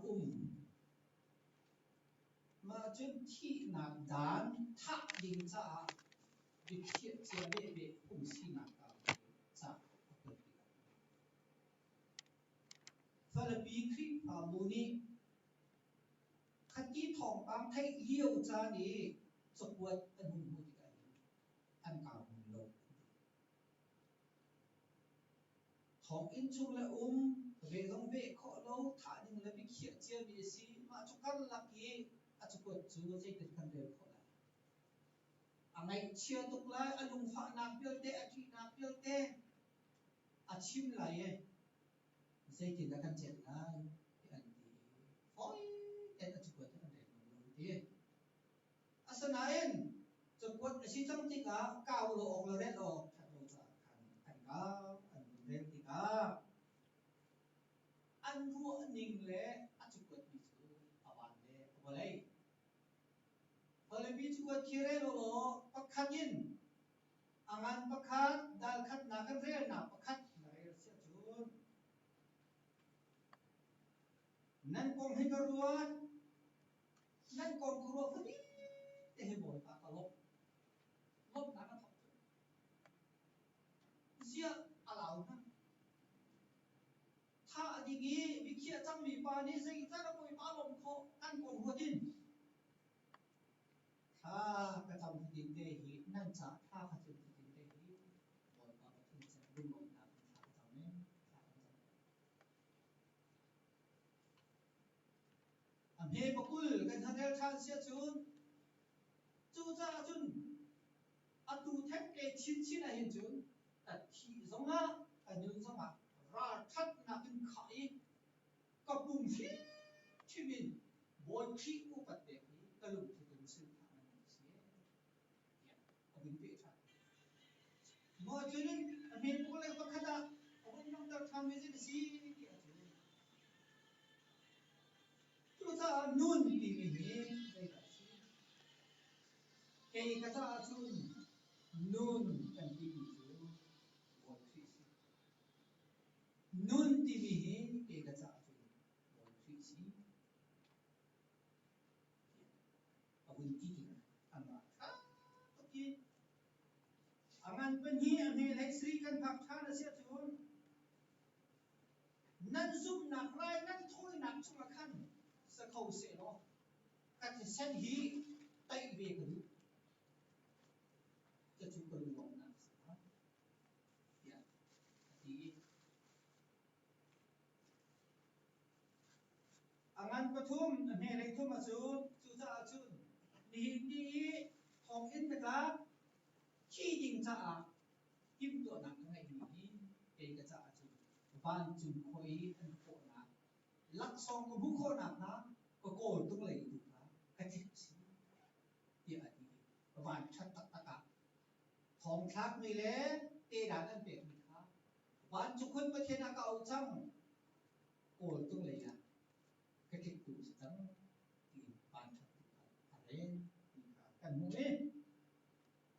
mà chun thi nạp đán thác đình cha bị thiệt chia bệ si nạp cả cha Philippi khi phá bu ni khát đi thong bang thay liêu cha ni chụp quật anh hùng hùng cái anh cào hùng lâu thong in chung là về dòng về khó lâu thả nhưng là bị thiệt chia bệ si mà chụp căn lạc gì chụp quật chú dây từ căn đều khó ngày chia tục lại anh dùng phạ nạp tiêu tê anh chị nạp tiêu tê chim lại ấy dây thì đã căn chết lại thì anh thì phối em đã chụp quật anh để luôn thì sao này chụp quật chỉ trong tí cả cao lộ là red lộ thật lộ chả anh cao anh red tí cả anh ruộng nhìn lẽ anh chụp quật bị chú bạn đấy vào đây Philippi chụp kire lo pakhatin angan pakhat dal khat na kan rel na pakhat na rel sia chun nan kong he karuat nan kong kuro phadi te he bol pa lop lop na ka thok sia alau na tha adigi bi khia chang mi pa ni sei cha na poi pa lom kho kan kong huatin tha ka cham thi te hi nan cha tha ka chim thi te hi bol pa thun cha he bakul kan hanel than sia chun chu cha chun atu thep ke chin chin a hin chun ta thi zonga anun zonga ra that na kin khai ka pum thi thimin boy thi u pat te ki kalum thi kan sil tha na sia ya abin pe tha mo chunin he bakul ka pakhata abun nang tar tham me jin si ki a chun chu cha nun ti mi he dai da si ke ka cha chun nun kan ti mi chu boy thi si nun ti mi he ke ka cha chun boy thi si abun ti ki ama tha ki angan pen hi ame lek sri kan phak tha na sia chun nan zum nak rai nan thoi nak chunga khan sa khâu se no ka ti sen hi tai ve ka du ka chu ka lu long na sa ya ti angan pathum ame lek thum a chu chu cha chun ni ni thong in ta ka chi ding cha a kim to nak ngai ni ke ka cha chu ban chun khoi an ko na lak song ko bu ko na na ko ko tung lai tu na ka chi si ya ati ban chat tak tak ka thong thak mi le te dan an pe mi kha ban chu khun pa the na ka au chang ko tung lai ya ka chi tu chang ti ban chat ka ren kan mu e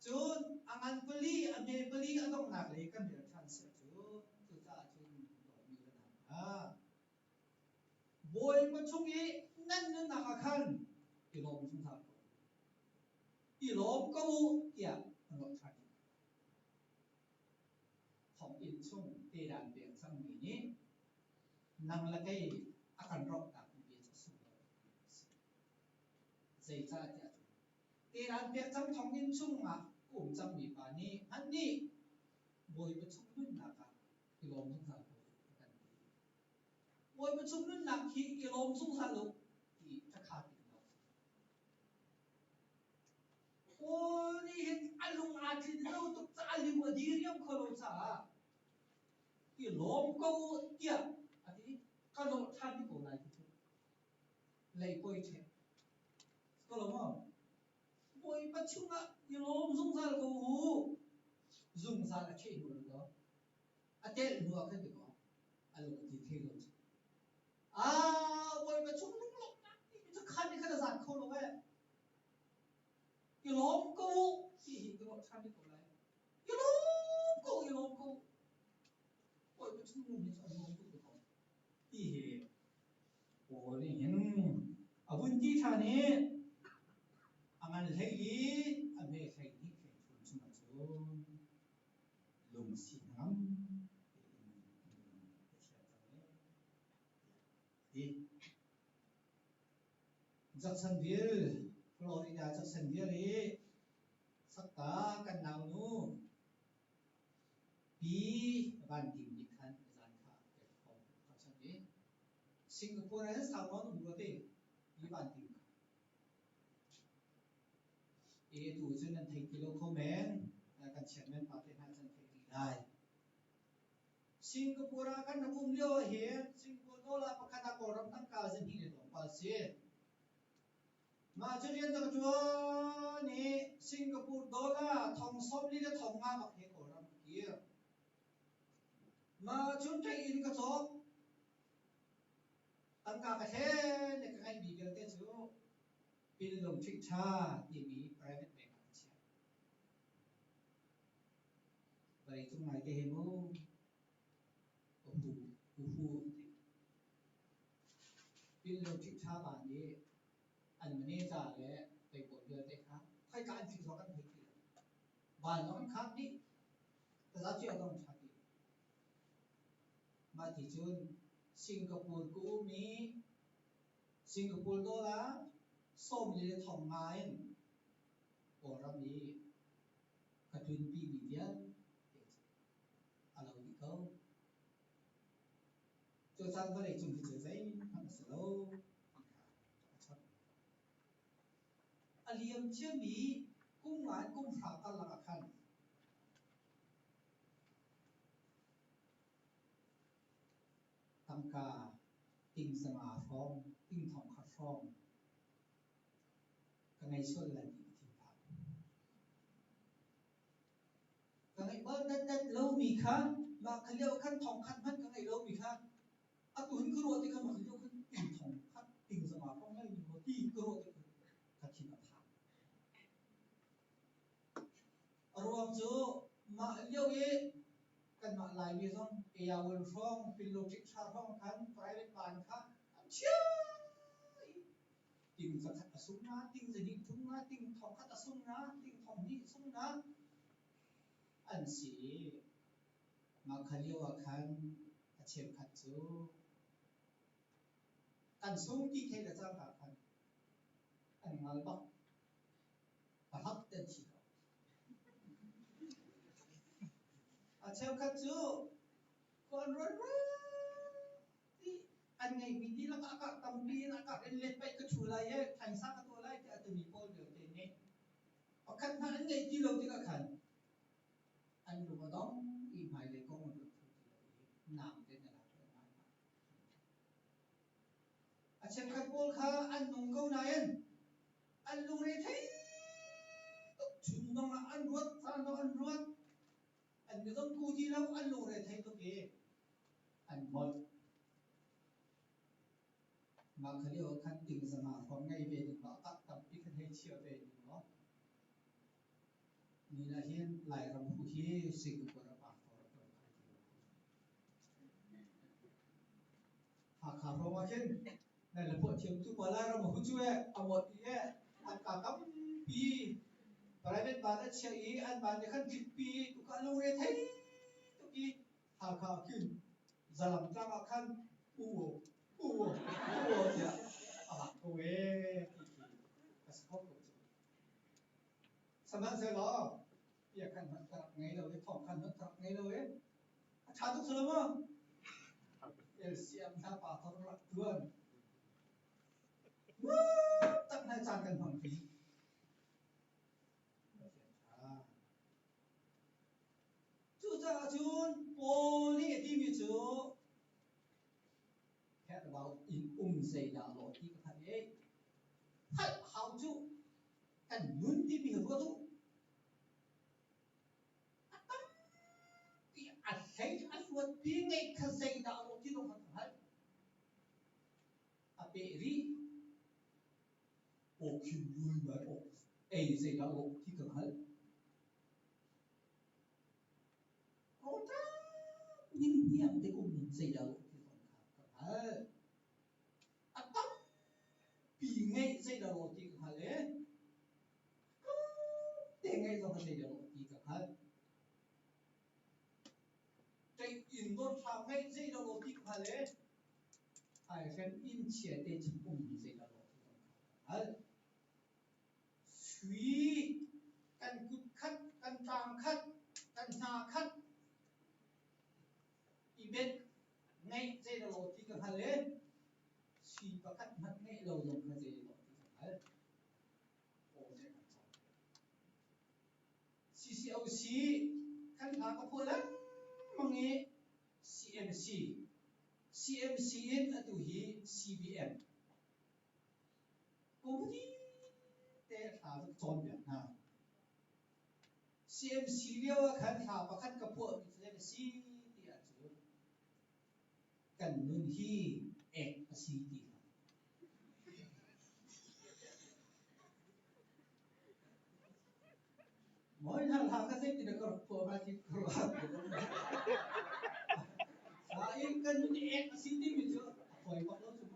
chun angan pali ame pali adong nak le kan der than se chu chu cha chun lo mi la na boy ma chung yi nan nu na ka khan ki lom chung tha ki lom ko ya lo tha thong in chung te dan pe sang mi ni nang la kai akan rok ta ku bi su zai cha ja te dan pe chang thong in chung ma kum chang mi pa ni an ni boy ma chung nun na ka ki lom chung tha boy ma chung nun na ki lom chung tha lo ki ta kha ti lo o ni hin alung a tin lo tu cha li wa di riam kho lo cha ki lom ko kia ati ka lo tha ni ko lai ki lei koi che ko lo mo boy ma chung a ki lom chung tha lo hu zum sa la che hu lo a te lu a ka ti ko a lo ti the lo à boy ma chung lung lo na ti cha khan ni ka da zan kho lo ga ki lom ko ki hi ko tha ni ko lai ki lom ko boy ma chung lung ni cha lom ko ko ti he o ni hin abun ti tha ne angan lei li ame lei ni ke chun chung ma chu lung si nam đi Jacksonville Florida Jacksonville đi sắc tá căn nào nu bí ban tìm đi khăn gian khá để phòng học sinh đi Singapore ấy sao nó đủ rồi bí ban tìm e tu chân nên thấy kilo comment căn chén men bảo thế nào chân thấy đi lại Singapore kan na liu he Singapore dola pakata ko ram tang ka zen hi dong pa se ma chu rian ta chu ni Singapore dola thong som li le thong ma mak he ko ram ki ma chun tai in ka chok tang ka ka he ne ka kai bi bel te chu pin long thik cha ti mi private bank ka cha bai chung mai te he mo hu pin lo thik tha ba ni an mane cha le pe ko le te kha khai ka an thik so kan thik ba no kan kha ni ta za chi adong cha ti ma ti chun Singapore ku mi Singapore do la som le thong mai ko ram ni ka twin pi bi dia alo đi câu cho sang cái này chúng thì giấy nó sẽ lâu liam chiam mi kum ngai kum phra kal la khan tamka ting sanga phong ting thong khat phong ka ngai sol la ti thi pha ka ngai ba dat lo mi khan ma khaliao khan thong khat man ka ngai lo mi khan a tu hin kro ti khan ma khaliao khan ting thong khat ting sanga phong ngai mi ho ti kro ti ka thi na pha arwam chu ma liao ye kan ma lai mi song e ya won phong pin lo tik tha phong khan private ban khan chia ting sa khat asung na ting sa ni thung na ting thong khat asung na ting thong ni sung na an si ma khaliwa khan a chem khat chu kan sung ti the la chang ka khan an ngal ba pa hak ten chi a chem khat chu kon ron ti an ngai mi ti la ka tam pi na ka en let pai ka chu la ye thain sa ka to lai ti atumi pol de te ne pakhat na an ngai ti lo ti ka khan an lu ma dong i mai le ko mo lu nam te na la ko mai a chem khat pol kha an nong ko na en an lu re thai chun dong an ruat sa no an ruat an mi dong ku ti lo an lu re thai to ke an mol ma khaliao khan ting sama phong ngai ve ni ba ta tam pi khan hei chia ve ni no ni la hian lai ram hu hi singapore pa for to ha kha ro ma chen na la po thiam tu pa la ram hu chu e amot ye an ka kam pi private ban a chia i an ban de khan thik pi tu ka lo re thai tu ki ha kha kin zalam tang a khan u ya à ôi cái sốc của chị sao mà giờ đó bây giờ khăn thật ngay đầu cái phòng khăn thật ngay đầu ấy chả được sớm không để xem ta bảo thật là luôn tận hai trăm cần phòng phí chú cha chun poli đi mi chú heard about in say da lo ti ka thai hai how to kan nun ti bi ro tu atam ti a sai a suat pi ngai ka say da lo ti lo ka thai a pe ri o kyu lui ba o e say da lo ti ka thai o ta nin tiam te ko min say da lo ti ka thai atam pi ngai say da lo ti ka thai te ngai do ka say da lo ti ka thai cái in đốt phàm ngay dây đầu ti ka thai ai khen in chia te chim kum dây đầu ti ka thai suy kan kut khat kan tang khat kan na khat i bet ngay dây đầu ti ka thai suy pa khat mat ngay đầu dòng ka dây đầu ti ka thai CCOC kan ka ka phola mangi CMC in atu hi CBM company te tha chon bian na CMC leo khan tha pakhat ka pho mi se si ti a chu kan nun hi ek si ti moi hal ha ka se ti de ko pho ma ki ko sa in kan nun ek si ti mi chu khoi pa lo chu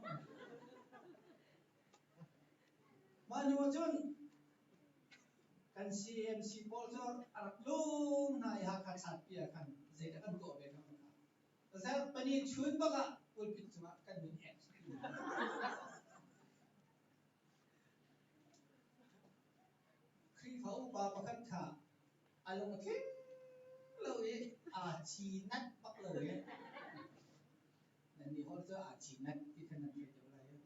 ma ni mo chun kan CMC polsor arak lung na ya ka chat pia kan ze da kan to be kan ka sa pani chun ba ka pul pit chuma kan nun ek khi phau ba pa kan kha along ke lo ye a chi nat pak lo ye nan ni hol cho a chi nat ti kan nan ke jo la ye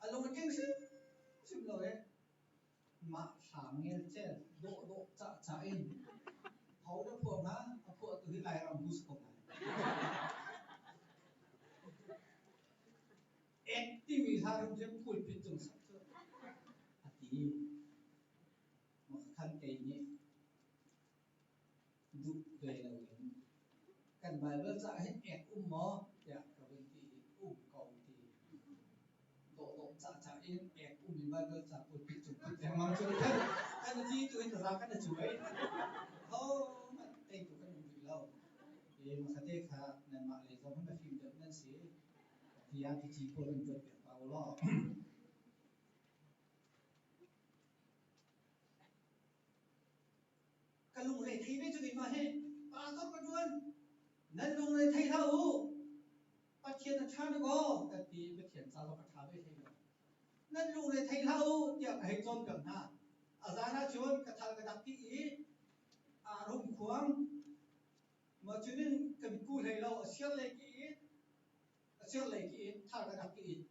along ke sim lo ye activity 사람 꿀빛 좀 삭제 아디 뭐 칸테니 둑되라고 kan Bible sa hết ẹt mò ya ka bên ti cầu ti độ cha in ẹt Bible sa 꿀빛 좀 cái mang cho kan ti tu in ra kan chuối oh mà tay tu kan bị lâu ye mà khate kha nan ma le zo ma phim được nan si ti ya ti chi ko len cho pe pa lo kan lu le thi ve chu ni ma he pa so ka duan nan lu le thai thau pa thiên cha nó go ka ti pa thiên sa lo ka tha ve thai lo nan lu le thai thau ya ka he chon kan na azana chon ka thal ka dak ti a rum khuang mà cho nên cần cụ thể là siết lấy cái thằng cái đặc cái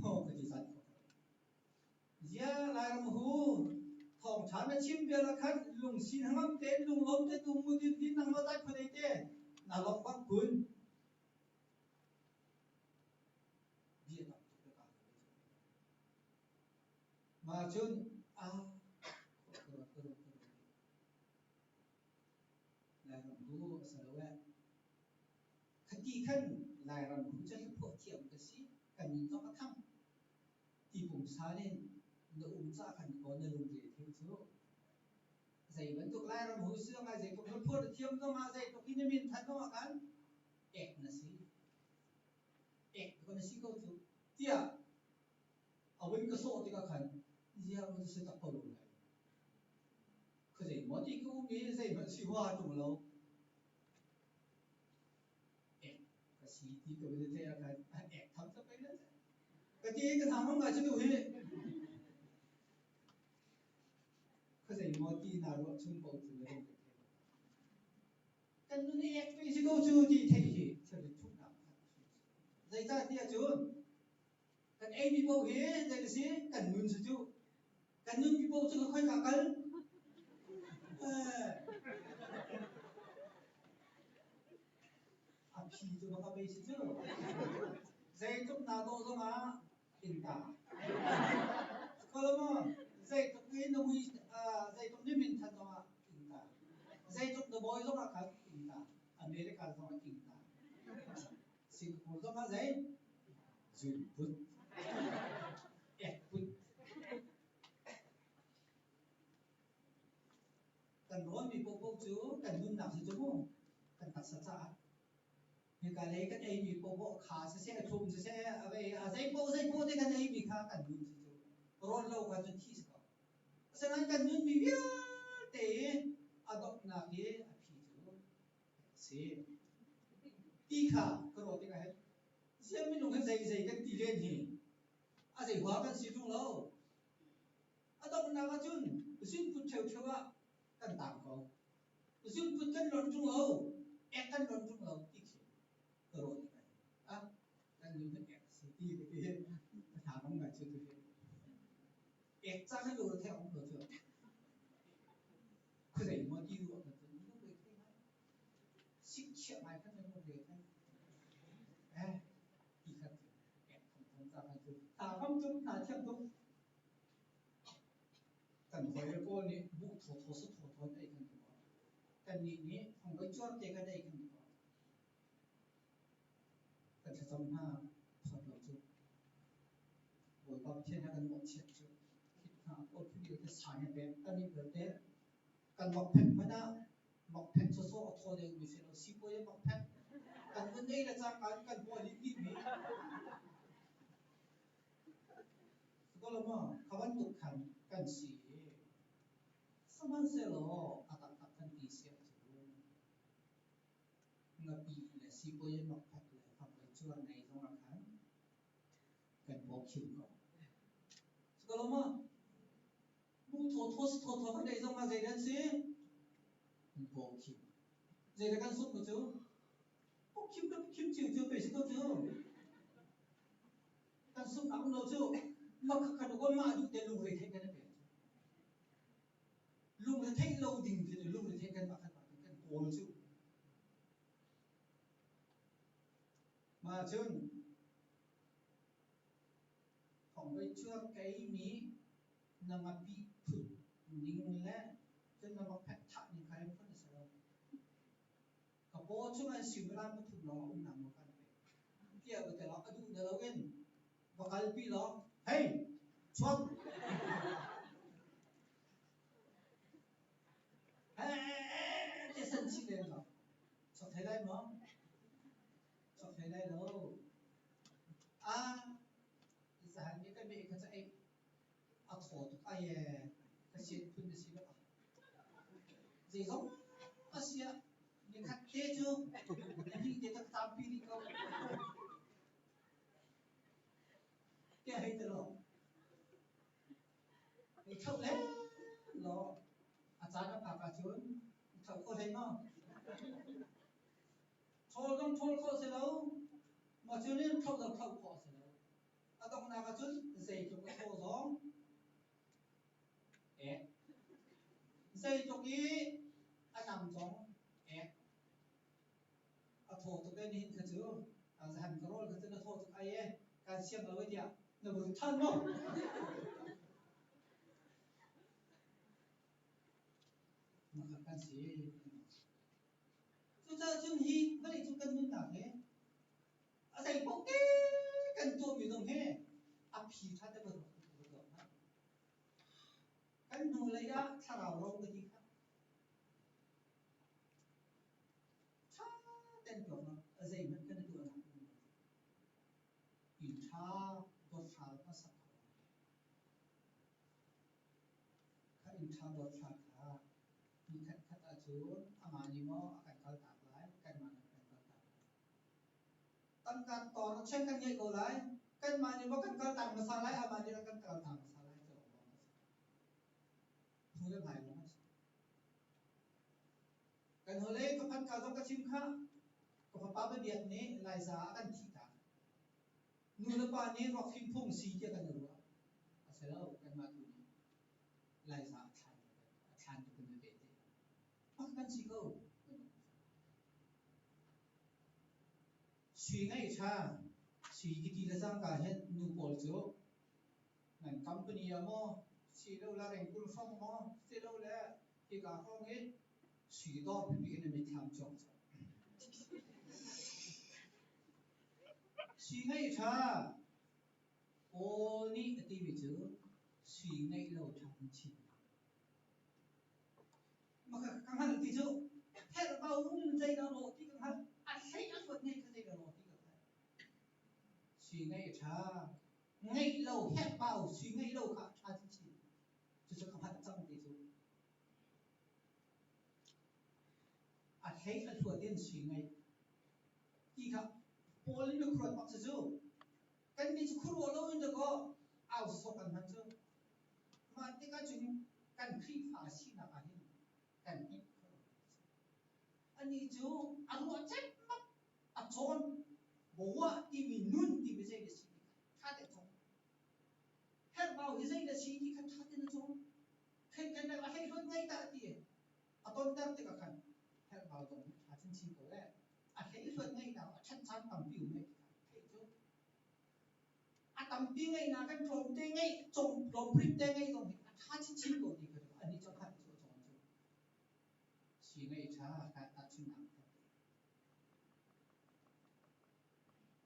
hờ cái gì vậy giờ lại làm hú thòng chán nó chim bia là khát lùng xin hàng tên lùng lom tên lùng mua tiền tiền năng nó tách phần tên là lọc băng cuốn bia tập mà chun lại làm hú sợ vậyที่ขั้นลายรำหูจะพวกเทียมกันสิกันยิงต้องกระทั่งที่ผมช้าเนี่ยเนื้ออุ้มจ้าขันก่อนเนื้อลุงเดียเที่ยวชั่วใส่เหมือนตัวลายรำหูเสื้อมาใส่ตัวพวกเทียมก็มาใส่ตัวพี่นิมินทันก็มากันเอกนะสิเอกก็นะสิก็ชั่วเที่ยเอาไว้ก็โซ่ที่ก็ขันเยี่ยมันจะเสียตับปลุกเลยคือใส่หมดที่กูมีใส่มันสิว่าจุ่มเราสีที่ก็ไม่ได้อะไรแอกทำซะไปนั่นก็ที่ก็ทำมันก็จะดูเฮ้ก็ใส่หมอที่นารวชุ่มปอดเลยกันนู่นแอกไปสิโกจูที่เท่เฉลี่ยชุ่มน้ำใจจ้าที่จูนกันเอ็มีโบเฮ้ใจก็สิกันนู่นสิจูกันนู่นมีโบจูก็ค่อยกักกันพี่จะมาไปสิจูใจจุกนาโตจะมาอินตาก็แล้วมั้งใจจุกนี่นุ่ยใจจุกนี่มินทันจะมาอินตาใจจุกเดอะบอยจะมาขัดอินตาอเมริกาจะมาอินตาสิงคโปร์จะมาใจจุดพุทเอ็ดพุทกันร้อนมีโป๊กจูกันนุ่นหนักสิจูมั้งกันตัดสัจจะมีการเล่นกันเองมีโป๊กขาเสียทุ่มเสียอะไรอะไรโป๊ที่กันเองมีขากันนุ่นสิจูร้อนเรากันจนที่สุดฉะนั้นกันนุ่นมีเยอะแต่อดอกนักเยอะพี่จูเสียตีขาก็รอที่กันเสียไม่ลงกันใจกันตีเล่นนี่อะไรหัวกันสิจุงเราอดอกนักจุนซึ่งพูดเชี่ยวกันต่างเขาซึ่งพูดกันหล่นจุงเราแอกกันหล่นจุงเราอีกสิก็รอที่กันกันนุ่นกันแอกสิตีไปที่ถามมันชื่อที่เอกจ้าให้ดูแถวของเราเถอะคือไหนมาที่ดูแบบนี้ต้องเลยใช่ไหมสิบเชี่ยวไปกันเลยต้องเลยใช่อีกครับเอกของจ้าให้ดูตาความจุ่มตาเทียมจุ่มกันคอยก็นี่บุกโถสุดโถได้กันดีกว่ากันนี้ของไปจวดเจกันได้กันดีกว่ากันจะทำหน้าสอนเราจุ่มโดยความเช่นกันหมดเช่นจุ่มโอ้ที่เดียวจะสายแบบอันนี้แบบเนี้ยกันหมอกแผ่นมาได้หมอกแผ่นโซ่ๆทอเดียวมีเสียงสิบวันหมอกแผ่นกันวันนี้เราจะกันพอลิ้นนิดนี้ก็แล้วมั้งคำว่าตุกขันกันสีสมันเสร็จแล้วตัดกันตีเสียจุดเงาปีและสิบวันหมอกแผ่นเลยทำไปช่วยในตรงนั้นกันบอกคิวก่อนก็แล้วมั้งบุกโถกันได้ตรงมาใจเด่นสิบอกคิวใจเด่นกันสุดมั้งจูบอกคิวกับคิวจิ๋วไปสิก็จูกันสุดน้ำเราจูมาขัดกันมาดูแต่ลุงเลยเท่กันได้ลุงเลยเท่เราดิ่งที่ลุงเลยเท่กันมาขัดกันโกนจูมา mà chun phòng với chưa cái mí nằm mà bị phụt nín lẽ chân nằm mà phật thạ những cái phân sao cả bộ chúng anh xỉu ra một thùng nó cũng nằm một cái kia ở cái đó adu đó đâu yên và cái bị đó hey chuột cái sân chi lên rồi cho thấy đây mà cho thấy đây đâu à giờ hàng những cái bị cái chạy à thổ tụt ai cái chuyện phun cái gì đó gì không à xia những khách tê chưa đi để các tam pi đi câu cái hay từ đó thì thâu đấy nó à cha nó phạt cả chốn thâu có thấy nó thôi không thôi khó sẽ đâu mà cho nên thâu là thâu khó sẽ đâu à tông nào cái chốn dây cho cái thâu gió dây cho cái anh nằm gió à thổ tụi cái nhìn cái chứ à hẳn cái rồi cái chân nó thổ tụi ai ấy cái xem ở bên địa nó vừa thân không mà các sĩ chúng ta chúng hi cái này chúng cần muốn nào thế à thầy bốc cái cần tôi bị đồng thế à phi thay cái bờ cái nụ lấy á thà nào đâu cái gì khác thà tên kiểu nó ở đây mình cái này tôi làm in thà đốt thà nó sắc cái in thà đốt thà cảมีขัดขัดอาจูอามานิโมอาการเกาตากหลายกันมากันเกาตากตั้งการต่อเช่นกันยัยโกหลายกันมานิโมกันเกาตากมาสลายอามานิโมกันเกาตากมาสลายจะบอกว่าผู้เล่นหายลงมากันหัวเล็กกับพันเกาต้องกระชิมข้ากับป้าเป็นเดียดนี้ลายสากันที่ตานูนปานี้รอกพิมพงสีเจกันหรือว่าเสร็จแล้วกันมาตัวนี้ลายสาทานเป็นเด็ดMakan sih kau. Suy ngay cha, suy cái gì là sang cả hết nụ bol chỗ. Ngành company mo, suy đâu là ngành cung phong mo, suy đâu là cái cả phong ấy, suy đó bị cái này bị tham trọng. Suy ngay cha, ô ní cái gì chứ, suy ngay lâu tham chi. Mà căng hẳn tí chứ thế là bao nhiêu giây đó rồi thì căng hẳn anh thấy nó vượt ngay cái giây đó rồi thì căng hẳn suy ngay cha ngay lâu hết bao suy ngay lâu cả cha chỉ cho căng hẳn trong tí chứ anh thấy anh vượt đến suy ngay thì cả bố lên được rồi mặc chứ cái đi chú khuru lâu như có ao số căng hẳn chứ mà tí cái chúng cần khi phá xin là cái cần ít anh đi chú anh muốn chết mất à chôn bố thì mình nun thì bây giờ cái gì khá để chôn hết bao cái gì là gì thì khá để nó chôn cái này là hay hơn ngay tại thì à tôn tâm thì cả khăn hết bao giống à chân chi của đấy à hay hơn ngay nào à chân chân tầm biểu này thấy chú à tầm biểu ngay nào cái trộm tê ngay trộm print tê ngay rồi khá chân chi của thì cái anh đi cho khăn cho chôn chú suy ngay cha cái ta chun nặng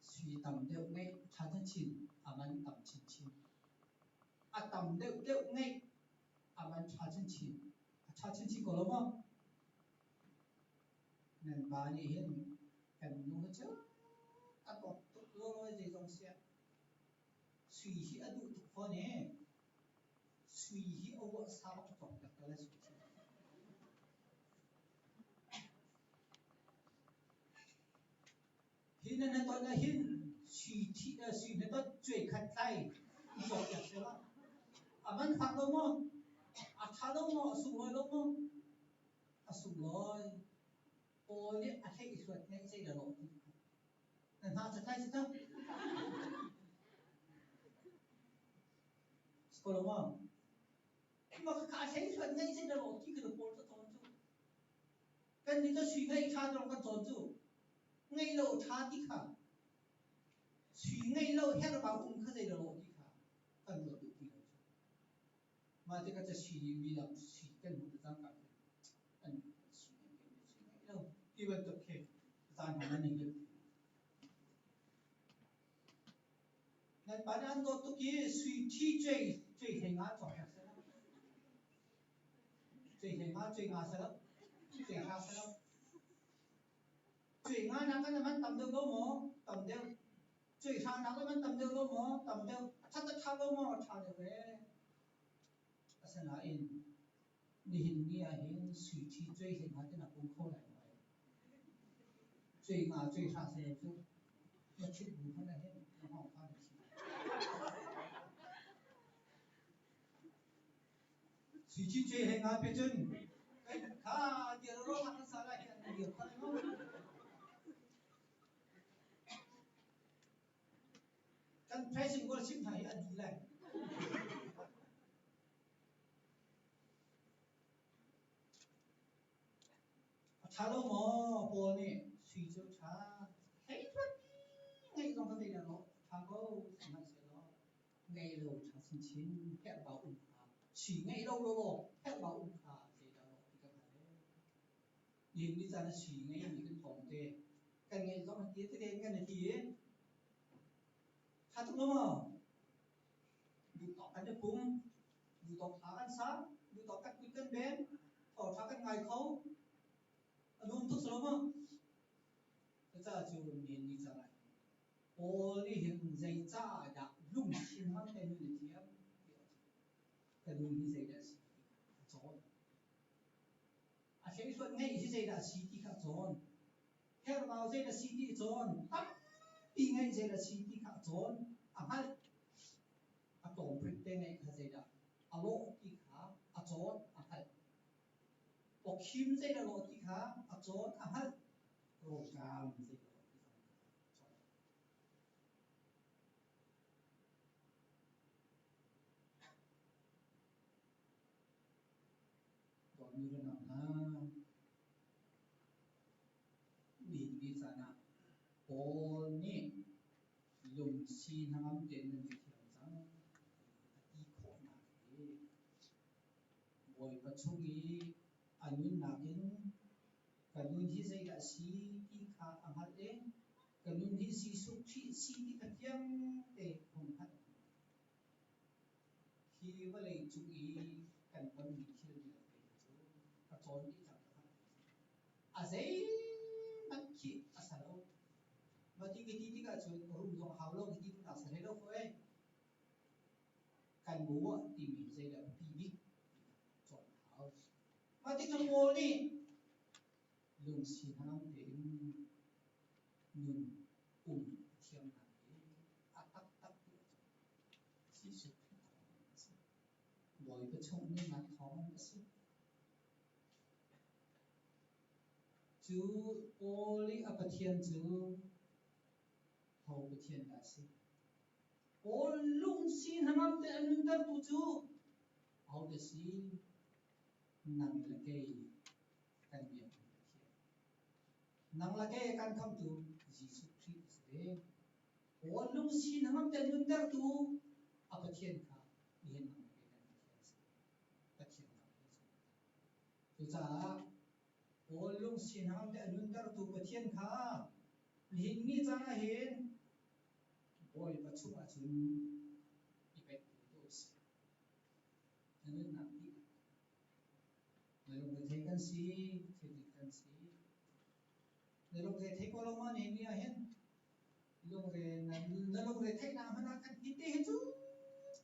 suy tầm đều ngay cha chân chín à mình tầm chín chín à tầm đều ngay à mình cha chân chín có lắm không nên bà đi hiện cần nuôi chứ à có tụt lôi gì trong xe suy hi adu tụt phơi nè suy hi ở vợ sao mà tụt được cái là suy hin nên tôi là hin suy nên tôi chơi khát tay dọc dọc thế là à mình phạt đâu mà à thà đâu mà sung lôi đâu mà à sung lôi ôi đấy à thấy cái ngay dây là lộn nên họ sẽ thay chứ có đúng không mà cả thấy ngay dây là lộn chỉ cần một cái thôi chứ cái này tôi suy ngay cha trong cái thôi chứ ngay lâu cha thì cả hết bao cũng khơi dậy đồ đi cả cần một tụ kỳ mà thì cái chỉ vì là chỉ cần một cái giang cả anh chỉ đâu khi mà tập thể giang cả nên nhiều nên bạn ăn đồ tụ kỳ suy chi chơi hình á chọn chơi hình á chơi ngã sao chơi ngã sao chơi ngã nào cái này mình tầm được đâu mà tầm được chơi sang nào cái mình tầm được đâu mà tầm được chắc chắc đâu mà chắc được vậy sao lại in你你啊，很水气最近他在那功课来了，最啊最啥时候就要去补课来，然后发的题，水气最近啊别准，哎，他第二个他啥来，第二个喏，咱拍成过心态也低来，查到么？波呢？水就查，嘿，ngay trong cái này nó thằng có thằng này sẽ nó ngay đầu thằng xin chín hẹn bảo ủng hạ chỉ ngay đâu đâu rồi hẹn bảo ủng hạ thì đó thì các bạn nhìn đi ra nó chỉ ngay những cái phòng tê cái ngay trong cái thế cái này thì thằng nó mà dù tỏ cái cũng dù tỏ thả ăn sáng dù tỏ các quy cân bên tỏ thả cái ngày khâu đúng thức sớm không cái giờ chiều nhìn đi ra này Oli hiện dây cha đã lung xin hăng tên như thế cái lung như thế là gì chọn à sẽ xuất ngay như thế là gì thì khác chọn theo vào thế là gì thì chọn tắt đi ngay thế là gì thì khác chọn à hay à tổng quyết định ngay cái thế là à lỗ thì khác à chọn à hay bộ kim thế là lỗ thì khác à chọn à hay rồi cam thế như thế nào na nhìn đi ra na ô nè lùng xin ham tiền nên việc làm rằng đi khó mà thế rồi bắt chung ý anh nhìn nào kiến cái luôn hi dây đã xí đi khá ăn hạt đấy cái luôn hi xí súc xí đi cái tiếng để không hạt khi mà lấy chung ý cần con mình khi được cái chốn đi chẳng hạn à dây bắt khi à sao đâu mà thì cái chỗ rung rung hào lâu thì cũng đã xảy đâu thôi cái búa thì mình dây là bị chọn hào mà thì cái búa đi lùng xì ham đến nhung thiêm này tắc tắc chỉ sự rồi cái trông như mặt khó cái sự chú oli ở bên thiên chú hầu bên thiên là gì ô lung xin ham đến anh ta tu chú hầu để gì nặng là cái căn biệt nặng là cái căn không tu Jesus Christ đấy ô lung xin ham đến anh ta tu ở bên thiên cả hiện nặng cái căn biệt tu cha ô lung xin ham đến anh ta tu bên thiên cả hiện ni cha na hiện ôi bắt chung à chung đi về tu nên nặng đi nếu người thấy cái gì thì cái gì nếu người thấy có lòng anh em hết lúc người thấy nào mà cái gì hết chú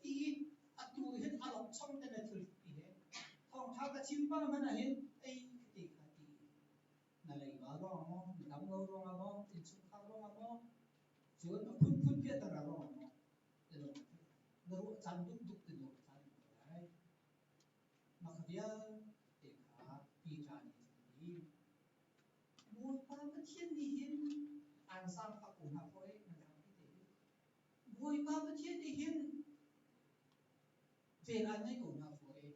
thì à tu hết à lộc xong tên là thử thì hết thong thao cái chim ba mà hết ấy cái là lấy vào đó mà đóng lâu rồi mà thì chúng ta rồi mà chứ nó phun biết ta rồi mà nó chăn đúc đúc từ rồi chăn đấy mà cái gì thì cả pi ra đi mỗi ba cái thiên đi hiến an sang phát cùng học với là làm cái gì mỗi ba cái thiên đi hiến về lại mấy cùng học với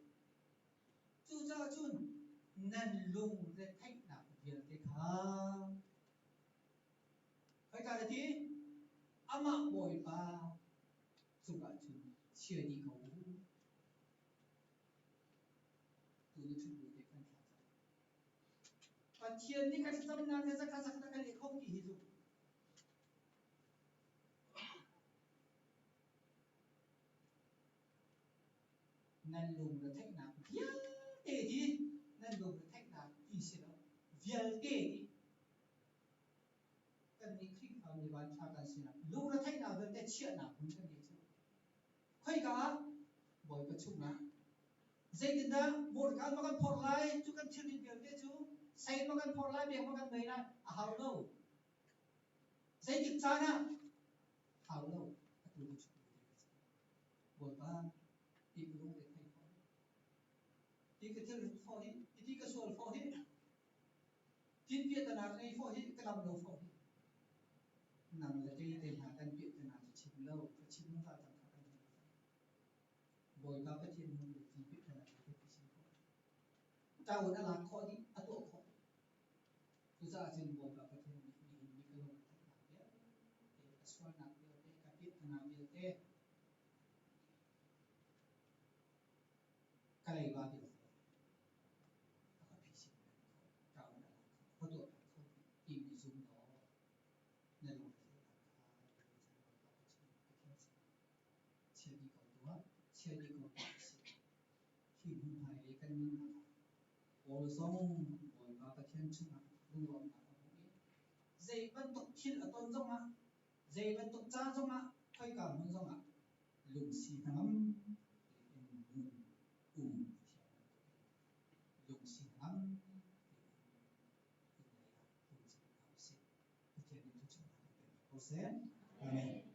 chú cha chun nên lùng để thấy nào việc cái khá phải cái gì ama mỗi ba suka chun chia di ko tu ni chu bu de kan tha pa thien ni kan sam na ne za ka sa ka le khom ki hi zu nan lum ra thek na vial te di nan lum ra thek na ti se lo vial te di kan ni khik am ni ban tha kan sin na lu ra thek na ve te chia na kun kan ni chu khoi ka boy ka chu na zai din da bor ka ma kan phor lai chu kan thil din vial te chu sai ma kan phor lai be ma kan nei na a hau lo zai dik cha na hau lo a tu chu boy ka ti lu de thai ko ti ka thil for hi ti ka sol for hi tin pia ta na nei for hi ka lam lo for hi nằm là cái tên hạ căn biệt tên nào chìm lâu cái chìm nó ra chẳng hạn bồi vào cái thiên môn để chỉ biết là cái chìm khó tao đã làm khó đi à tổ khó cứ ra trên bồi vào cái thiên đi cái lồng để xoay nặng điều để cái biết nào điều để cái này vào điều cái bị chìm tao đã làm khó tổ không tìm bị dùng đó nên là chia đi cầu đó chia đi cầu khi hùng hải lấy căn minh ổ sông ổ ba cái thiên chung à đúng không ạ dây vẫn tục thiên ở tôn dông à dây vẫn tục cha dông à thôi cả muốn dông à lùng xì nắm lùng xì nắm Amen.